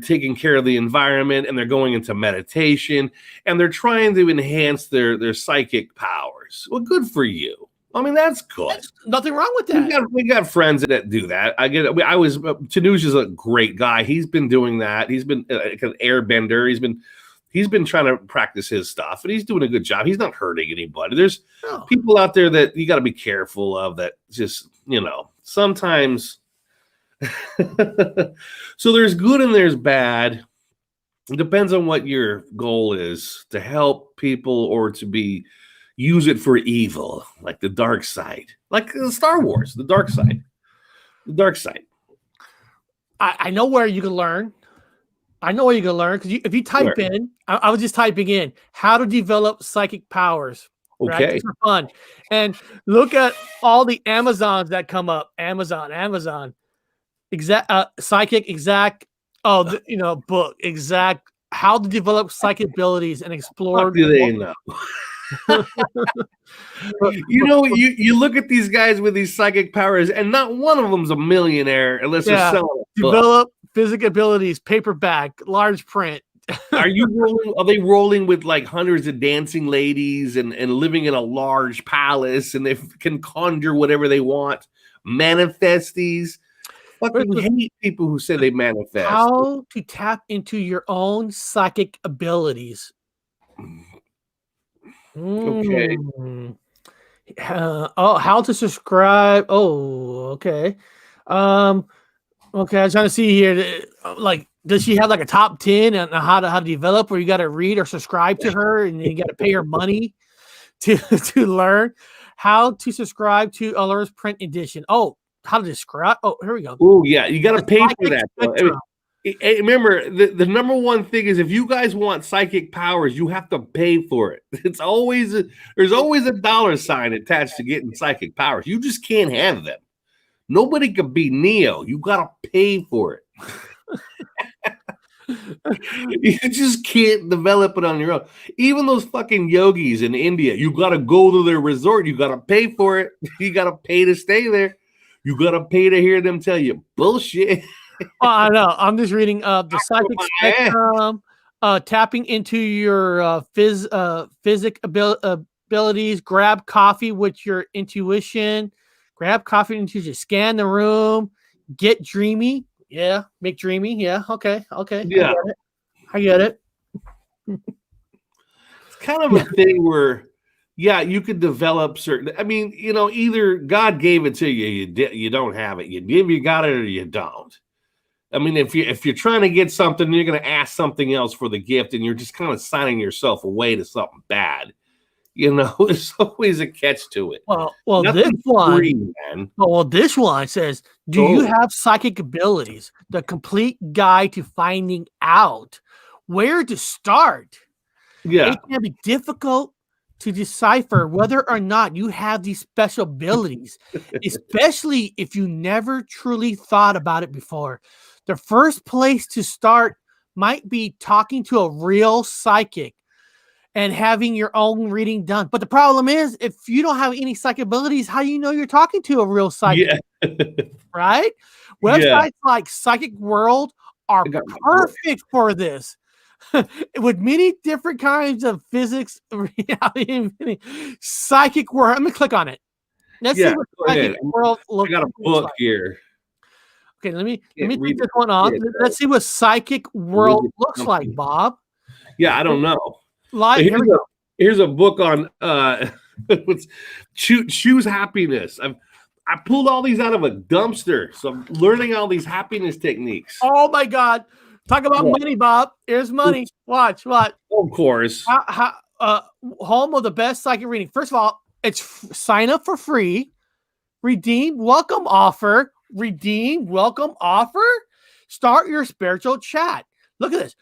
taking care of the environment, and they're going into meditation, and they're trying to enhance their psychic powers. Well, good for you. I mean, that's good. That's nothing wrong with that. We got friends that do that. I get it. Tanuj is a great guy. He's been doing that. He's been an airbender. He's been trying to practice his stuff, and he's doing a good job. He's not hurting anybody. There's people out there that you got to be careful of that just, sometimes. So there's good and there's bad. It depends on what your goal is, to help people or to use it for evil, like the dark side, like Star Wars, the dark side. I know where you can learn. Because if you type in, I was just typing in how to develop psychic powers. Okay. Right? Just for fun. And look at all the Amazons that come up. Amazon. Psychic exact. Book exact. How to develop psychic abilities and explore. What do they know? You look at these guys with these psychic powers, and not one of them's a millionaire unless they're selling a book. Develop physic abilities, paperback, large print. Are they rolling with like hundreds of dancing ladies and living in a large palace, and they can conjure whatever they want? Manifest these. Fucking hate people who say they manifest. How to tap into your own psychic abilities. Okay. How to subscribe. Oh, okay. Okay, I'm trying to see here. Like, does she have like a top 10 on how to develop, or you got to read or subscribe to her, and you got to pay her money to learn how to subscribe to Allura's print edition? Oh, how to describe? Oh, here we go. Oh, yeah, you got to pay for that. Remember, the number one thing is if you guys want psychic powers, you have to pay for it. There's always a dollar sign attached to getting psychic powers. You just can't have them. Nobody could be Neo. You got to pay for it. You just can't develop it on your own. Even those fucking yogis in India, you got to go to their resort. You got to pay for it. You got to pay to stay there. You got to pay to hear them tell you bullshit. I know. I'm just reading the psychic spectrum, tapping into your physic abilities. Grab coffee with your intuition. Scan the room. Get dreamy. Yeah. Make dreamy. Yeah. Okay. Yeah. I get it. It's kind of a thing where, yeah, you could develop certain. I mean, either God gave it to you, you don't have it. You got it, or you don't. I mean, if you're trying to get something, you're going to ask something else for the gift, and you're just kind of signing yourself away to something bad. There's always a catch to it. Well, this one says, "Do you have psychic abilities? The complete guide to finding out where to start." Yeah, it can be difficult to decipher whether or not you have these special abilities, especially if you never truly thought about it before. The first place to start might be talking to a real psychic and having your own reading done. But the problem is, if you don't have any psychic abilities, how do you know you're talking to a real psychic? Yeah. Right? Websites like Psychic World are perfect for this. With many different kinds of physics, reality, Psychic World. I'm going to click on it. Let's see what Psychic World looks like. I got a book here. Okay, let me take this one off. Let's see what Psychic World looks like, Bob. Yeah, I don't know. Here's a book on choose happiness. I pulled all these out of a dumpster, so I'm learning all these happiness techniques. Oh my God. Talk about money, Bob. Here's money. Watch. Of course. Home of the best psychic reading. First of all, it's sign up for free. Redeem welcome offer. Start your spiritual chat. Look at this.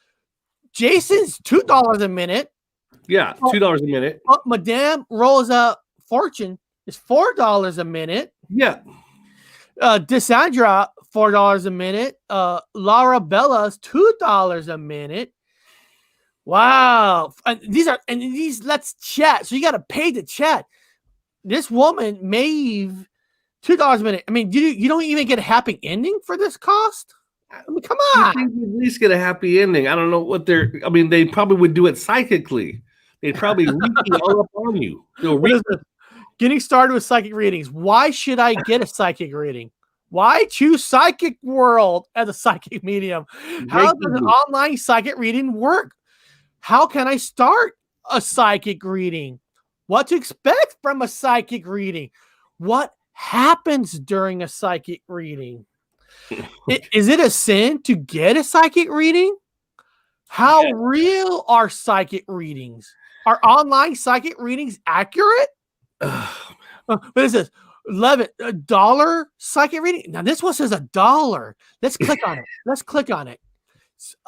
Jason's $2 a minute. Yeah, $2 a minute. Madame Rosa Fortune is $4 a minute. Yeah. Dissandra, $4 a minute. Laura Bella's $2 a minute. Wow. And these let's chat. So you got to pay to chat. This woman, Maeve, $2 a minute. I mean, you don't even get a happy ending for this cost? I mean, come on. You at least get a happy ending. I don't know what they probably would do it psychically. They'd probably read it all up on you. getting started with psychic readings. Why should I get a psychic reading? Why choose Psychic World as a psychic medium? How does an online psychic reading work? How can I start a psychic reading? What to expect from a psychic reading? What happens during a psychic reading? Is it a sin to get a psychic reading? How real are psychic readings? Are online psychic readings accurate? What is this? $11 psychic reading. Now this one says $1. Let's click on it. Let's click on it.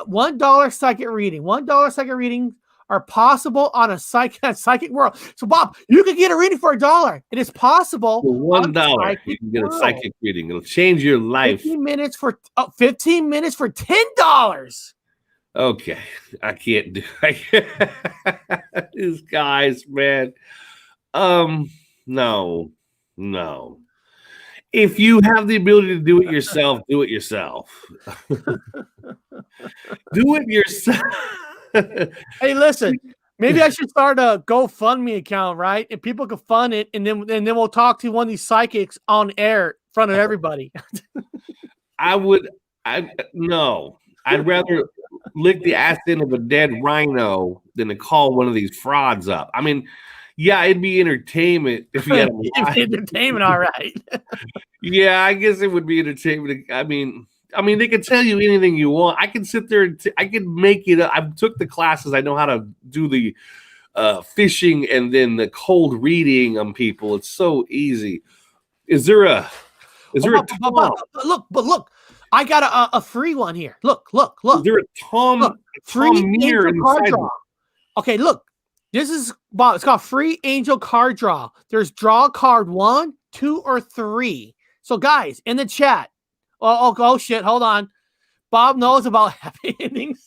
$1 psychic reading. $1 psychic readings are possible on a psychic world. So Bob, you can get a reading for $1. It is possible. For $1, you can get a psychic reading. It'll change your life. 15 minutes for $10. Okay, I can't do these guys, man. No. If you have the ability to do it yourself, do it yourself. Do it yourself. Hey, listen, maybe I should start a GoFundMe account, right? And people can fund it, and then we'll talk to one of these psychics on air in front of everybody. No. I'd rather lick the ass end of a dead rhino than to call one of these frauds up. I mean, yeah, it'd be entertainment if you had entertainment, all right. Yeah, I guess it would be entertainment. I mean, they can tell you anything you want. I can sit there and I can make it up. I took the classes. I know how to do the fishing and then the cold reading on people. It's so easy. Look, I got a free one here. Look. Is there a free angel card draw. Okay, look. This is Bob. It's called free angel card draw. There's draw card 1, 2, or 3. So guys, in the chat. Oh shit, hold on. Bob knows about happy endings.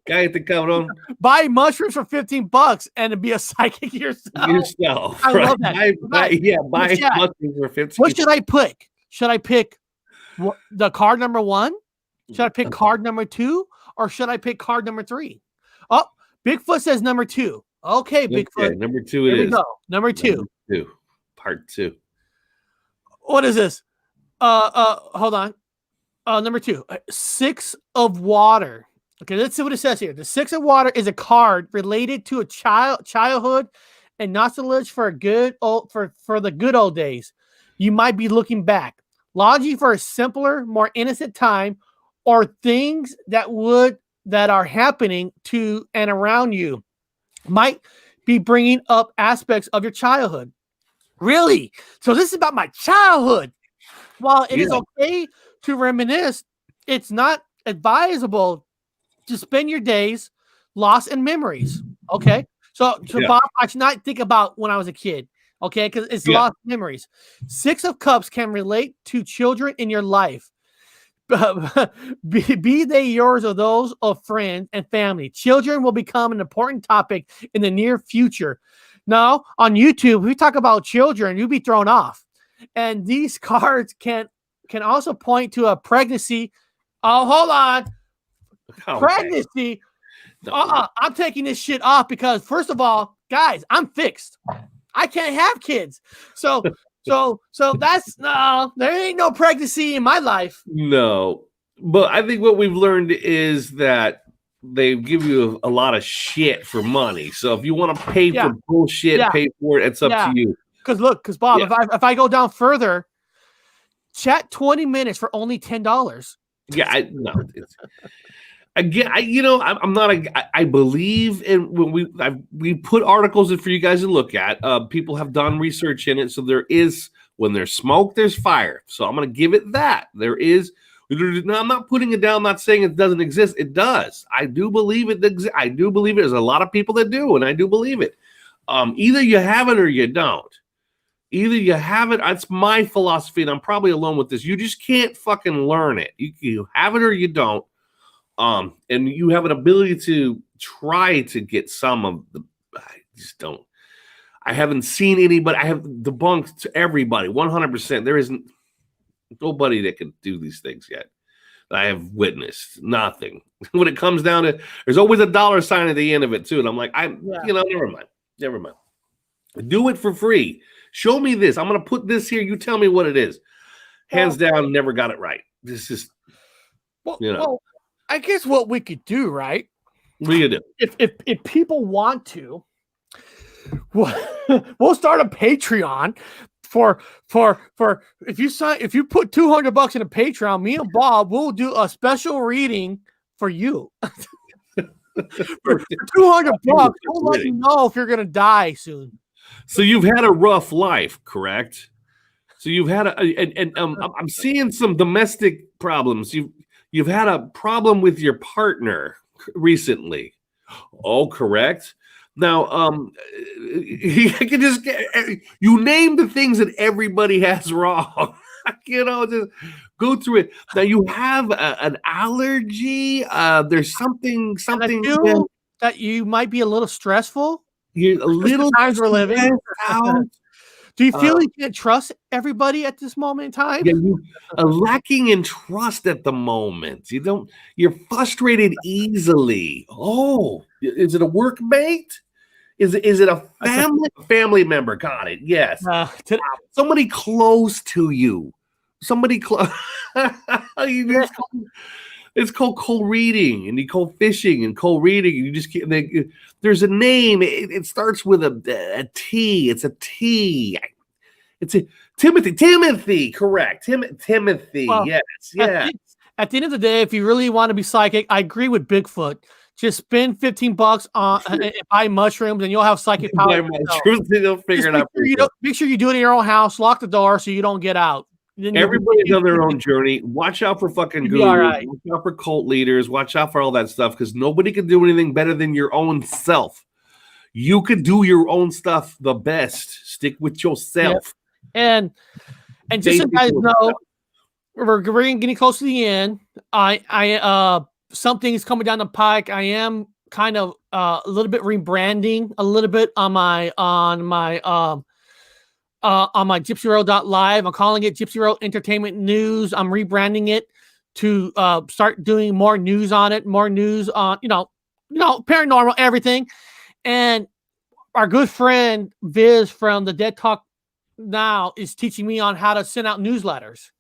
Guy at the cabrón. Buy mushrooms for $15 and be a psychic yourself. I love that. Buy mushrooms for $15. What should I pick? Should I pick the card number 1? Should I pick card number 2? Or should I pick card number 3? Oh, Bigfoot says number 2. Okay, Bigfoot. Okay, number 2 it is. Here we go. Number 2. Part 2. What is this? Hold on. Number 2. 6 of water. Okay, let's see what it says here. The 6 of water is a card related to a childhood and nostalgia for the good old days. You might be looking back. Longing for a simpler, more innocent time, or things that are happening to and around you might be bringing up aspects of your childhood. Really? So this is about my childhood. While it is okay to reminisce, it's not advisable to spend your days lost in memories. Okay? So Bob, I should not think about when I was a kid. Okay? Because it's lost memories. 6 of Cups can relate to children in your life. Be they yours or those of friends and family. Children will become an important topic in the near future. Now, on YouTube, if we talk about children, you'll be thrown off. And these cards can also point to a pregnancy. Oh, hold on. Okay. Pregnancy. I'm taking this shit off because, first of all, guys, I'm fixed. I can't have kids. So that's no, there ain't no pregnancy in my life. No, but I think what we've learned is that they give you a lot of shit for money. So if you want to pay for bullshit, pay for it. It's up to you. Because Bob, if I go down further, chat 20 minutes for only $10. Yeah, I'm not. I believe in when we put articles in for you guys to look at. People have done research in it, so when there's smoke, there's fire. So I'm going to give it that there is. No, I'm not putting it down. I'm not saying it doesn't exist. It does. I do believe it. I do believe it. There's a lot of people that do, and I do believe it. Either you have it or you don't. Either you have it. That's my philosophy, and I'm probably alone with this. You just can't fucking learn it. You have it or you don't. And you have an ability to try to get some of the. I just don't. I haven't seen anybody. I have debunked to everybody 100%. There isn't nobody that can do these things yet. I have witnessed nothing. When it comes down to, there's always a dollar sign at the end of it too, and I'm like, never mind. Do it for free. Show me this. I'm going to put this here. You tell me what it is. Hands down, never got it right. This is, well, I guess what we could do, right? What do you do? If people want to, we'll start a Patreon for if you put $200 in a Patreon, me and Bob will do a special reading for you. for $200, we'll let you know if you're gonna die soon. So you've had a rough life, correct? So you've had I'm seeing some domestic problems. You've had a problem with your partner recently. Oh, correct. Now, I can just you name the things that everybody has wrong. Just go through it. Now you have an allergy. There's something that you might be a little stressful. You're a little times we're living out. Do you feel you can't trust everybody at this moment in time? Yeah, you are lacking in trust at the moment. You're frustrated easily. Oh, is it a workmate? Is it a family member? Got it. Yes. Somebody close to you. Somebody close. It's called cold reading, and you call fishing and cold reading. You just can't. There's a name. It starts with a T. It's a T. It's a Timothy. Timothy, correct. Timothy. Well, yes. Yeah. At the end of the day, if you really want to be psychic, I agree with Bigfoot. Just spend $15 on and buy mushrooms, and you'll have psychic power. Make sure you do it in your own house. Lock the door so you don't get out. Everybody's on their own journey. Watch out for fucking gurus. Right. Watch out for cult leaders. Watch out for all that stuff, because nobody can do anything better than your own self. You could do your own stuff the best. Stick with yourself. Yep. And just so you guys know, we're getting close to the end. Something is coming down the pike. I am kind of a little bit rebranding a little bit on my gypsyroad.live. I'm calling it Gypsy Road Entertainment News. I'm rebranding it to start doing more news on it, more news on, paranormal, everything. And our good friend Viz from the Dead Talk Now is teaching me on how to send out newsletters.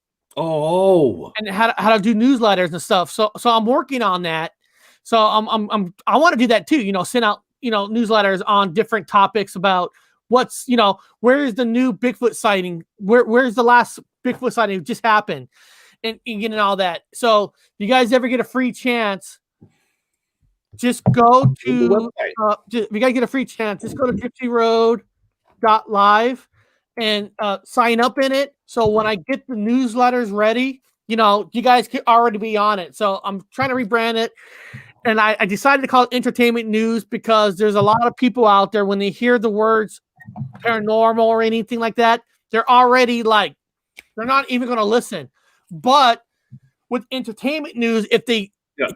Oh, and how to do newsletters and stuff. So I'm working on that. So I want to do that too. Send out newsletters on different topics about what's where's the new Bigfoot sighting? Where's the last Bigfoot sighting just happened, and getting all that. So you guys ever get a free chance? Just go to if you guys get a free chance, just go to gypsyroad.live and sign up in it. So when I get the newsletters ready, you guys can already be on it. So I'm trying to rebrand it. And I decided to call it Entertainment News because there's a lot of people out there, when they hear the words paranormal or anything like that, they're already they're not even going to listen. But with Entertainment News, if they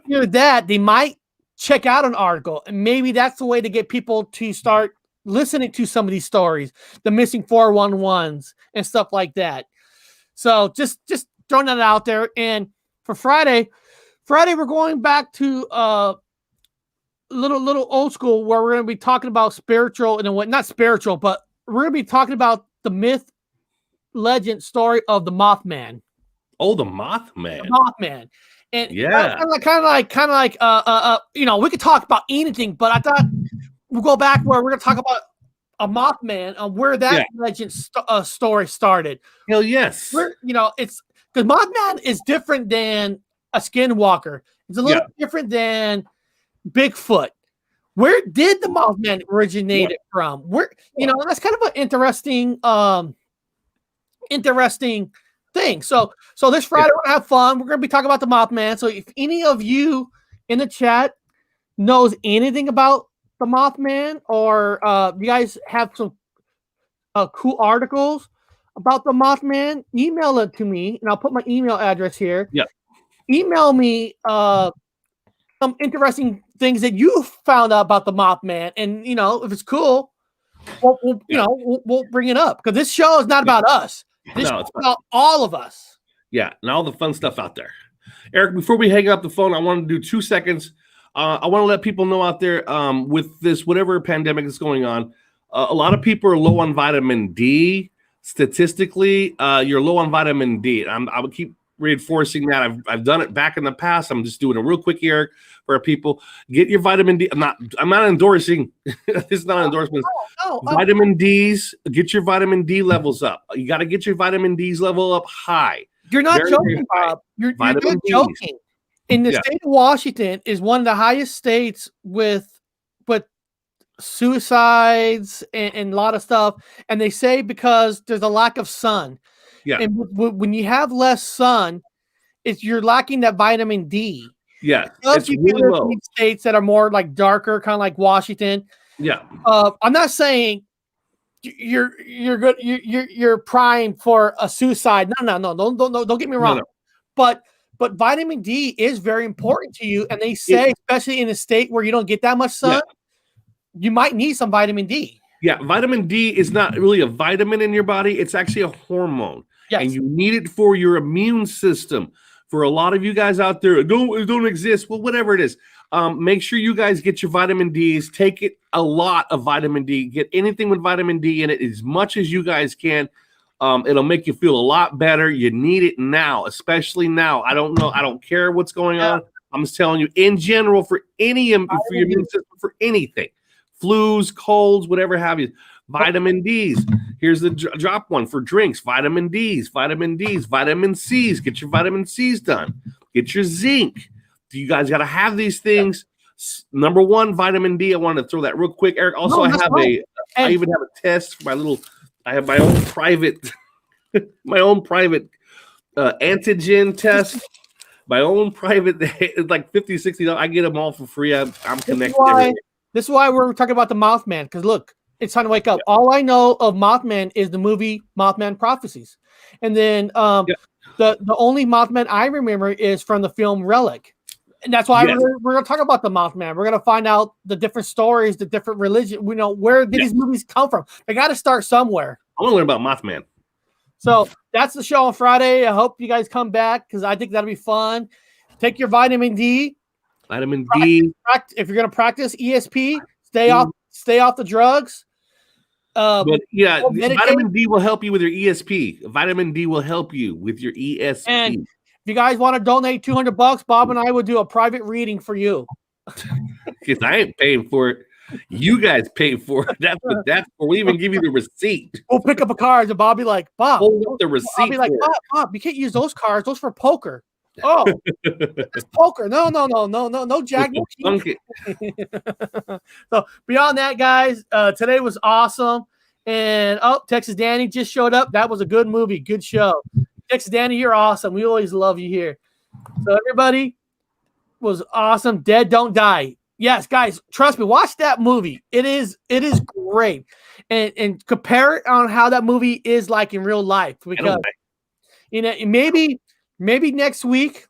hear that, they might check out an article. And maybe that's the way to get people to start listening to some of these stories, the missing 411s and stuff like that. So just throwing that out there. And for Friday we're going back to little old school, where we're going to be talking about spiritual and what, not spiritual, but we're going to be talking about the myth, legend, story of the Mothman. Oh, the Mothman. The Mothman. And kind of like we could talk about anything, but I thought we'll go back where we're going to talk about a Mothman and where that legend story started. Hell yes. It's because Mothman is different than a skinwalker. It's a little different than Bigfoot. Where did the Mothman originate from? Where that's kind of an interesting thing. So this Friday we're gonna have fun. We're gonna be talking about the Mothman. So if any of you in the chat knows anything about the Mothman, or you guys have some cool articles about the Mothman, email it to me, and I'll put my email address here. Yeah. Email me some interesting things that you found out about the Mothman, and if it's cool, we'll bring it up, because this show is not about us. This show is about all of us. Yeah, and all the fun stuff out there. Eric, before we hang up the phone, I want to do 2 seconds. I want to let people know out there with this whatever pandemic is going on. A lot of people are low on vitamin D. Statistically, you're low on vitamin D. I would keep reinforcing that. I've done it back in the past. I'm just doing it real quick here for people. Get your vitamin D. I'm not endorsing. This is not an endorsement. Vitamin D's. Get your vitamin D levels up. You got to get your vitamin D's level up high. You're not joking, Bob. You're not joking. In the state of Washington is one of the highest states with suicides and a lot of stuff. And they say because there's a lack of sun. Yeah. And when you have less sun, you're lacking that vitamin D. Yeah. It's really low. States that are more like darker, kind of like Washington. Yeah. I'm not saying you're good. You're primed for a suicide. No. Don't get me wrong. No. But vitamin D is very important to you. And they say, especially in a state where you don't get that much sun, you might need some vitamin D. Yeah, vitamin D is not really a vitamin in your body. It's actually a hormone. Yes. And you need it for your immune system. For a lot of you guys out there, it don't exist. Well, whatever it is, make sure you guys get your vitamin Ds. Take it a lot of vitamin D. Get anything with vitamin D in it as much as you guys can. It'll make you feel a lot better. You need it now, especially now. I don't know. I don't care what's going on. I'm just telling you, in general, for your immune system, for anything. Flus, colds, whatever have you. Vitamin Ds. Here's the drop one for drinks. Vitamin Ds, vitamin Cs. Get your vitamin Cs done. Get your zinc. You guys got to have these things. Number one, vitamin D. I wanted to throw that real quick, Eric. Also, I even have a test for I have my own private antigen test. My own private, it's like $50, $60. I get them all for free. I'm connected. This is why we're talking about the Mothman, because look, it's time to wake up. Yeah. All I know of Mothman is the movie Mothman Prophecies. And then the only Mothman I remember is from the film Relic. And that's why we're going to talk about the Mothman. We're going to find out the different stories, the different religion. We know where did these movies come from. They got to start somewhere. I want to learn about Mothman. So that's the show on Friday. I hope you guys come back because I think that'll be fun. Take your vitamin D. Vitamin D. If you're going to practice ESP, stay off the drugs. But vitamin D will help you with your ESP. Vitamin D will help you with your ESP. And if you guys want to donate $200, Bob and I will do a private reading for you. Because I ain't paying for it. You guys pay for it. That's where we even give you the receipt. We'll pick up a card and Bob be like, Bob, hold up the receipt. I'll be like, Bob, you can't use those cards. Those for poker. Oh, it's poker. No, Jack. No. So beyond that, guys, today was awesome. And Texas Danny just showed up. That was a good movie, good show. Texas Danny, you're awesome. We always love you here. So everybody was awesome. Dead Don't Die. Yes, guys, trust me, watch that movie. It is great. And compare it on how that movie is like in real life. Because maybe next week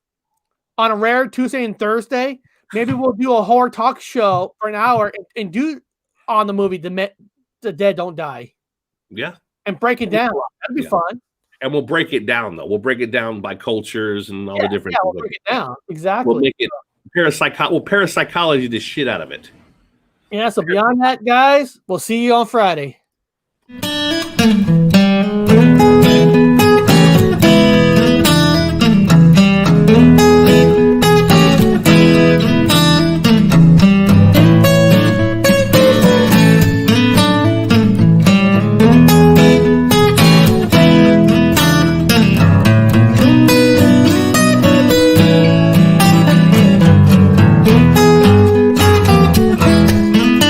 on a rare Tuesday and Thursday, maybe we'll do a horror talk show for an hour and do on the movie The Dead Don't Die. Yeah. And break it down. That'd be fun. And we'll break it down, though. We'll break it down by cultures and all the different things. We'll break it down. Exactly. We'll make it parapsychology the shit out of it. Yeah, so beyond that, guys, we'll see you on Friday.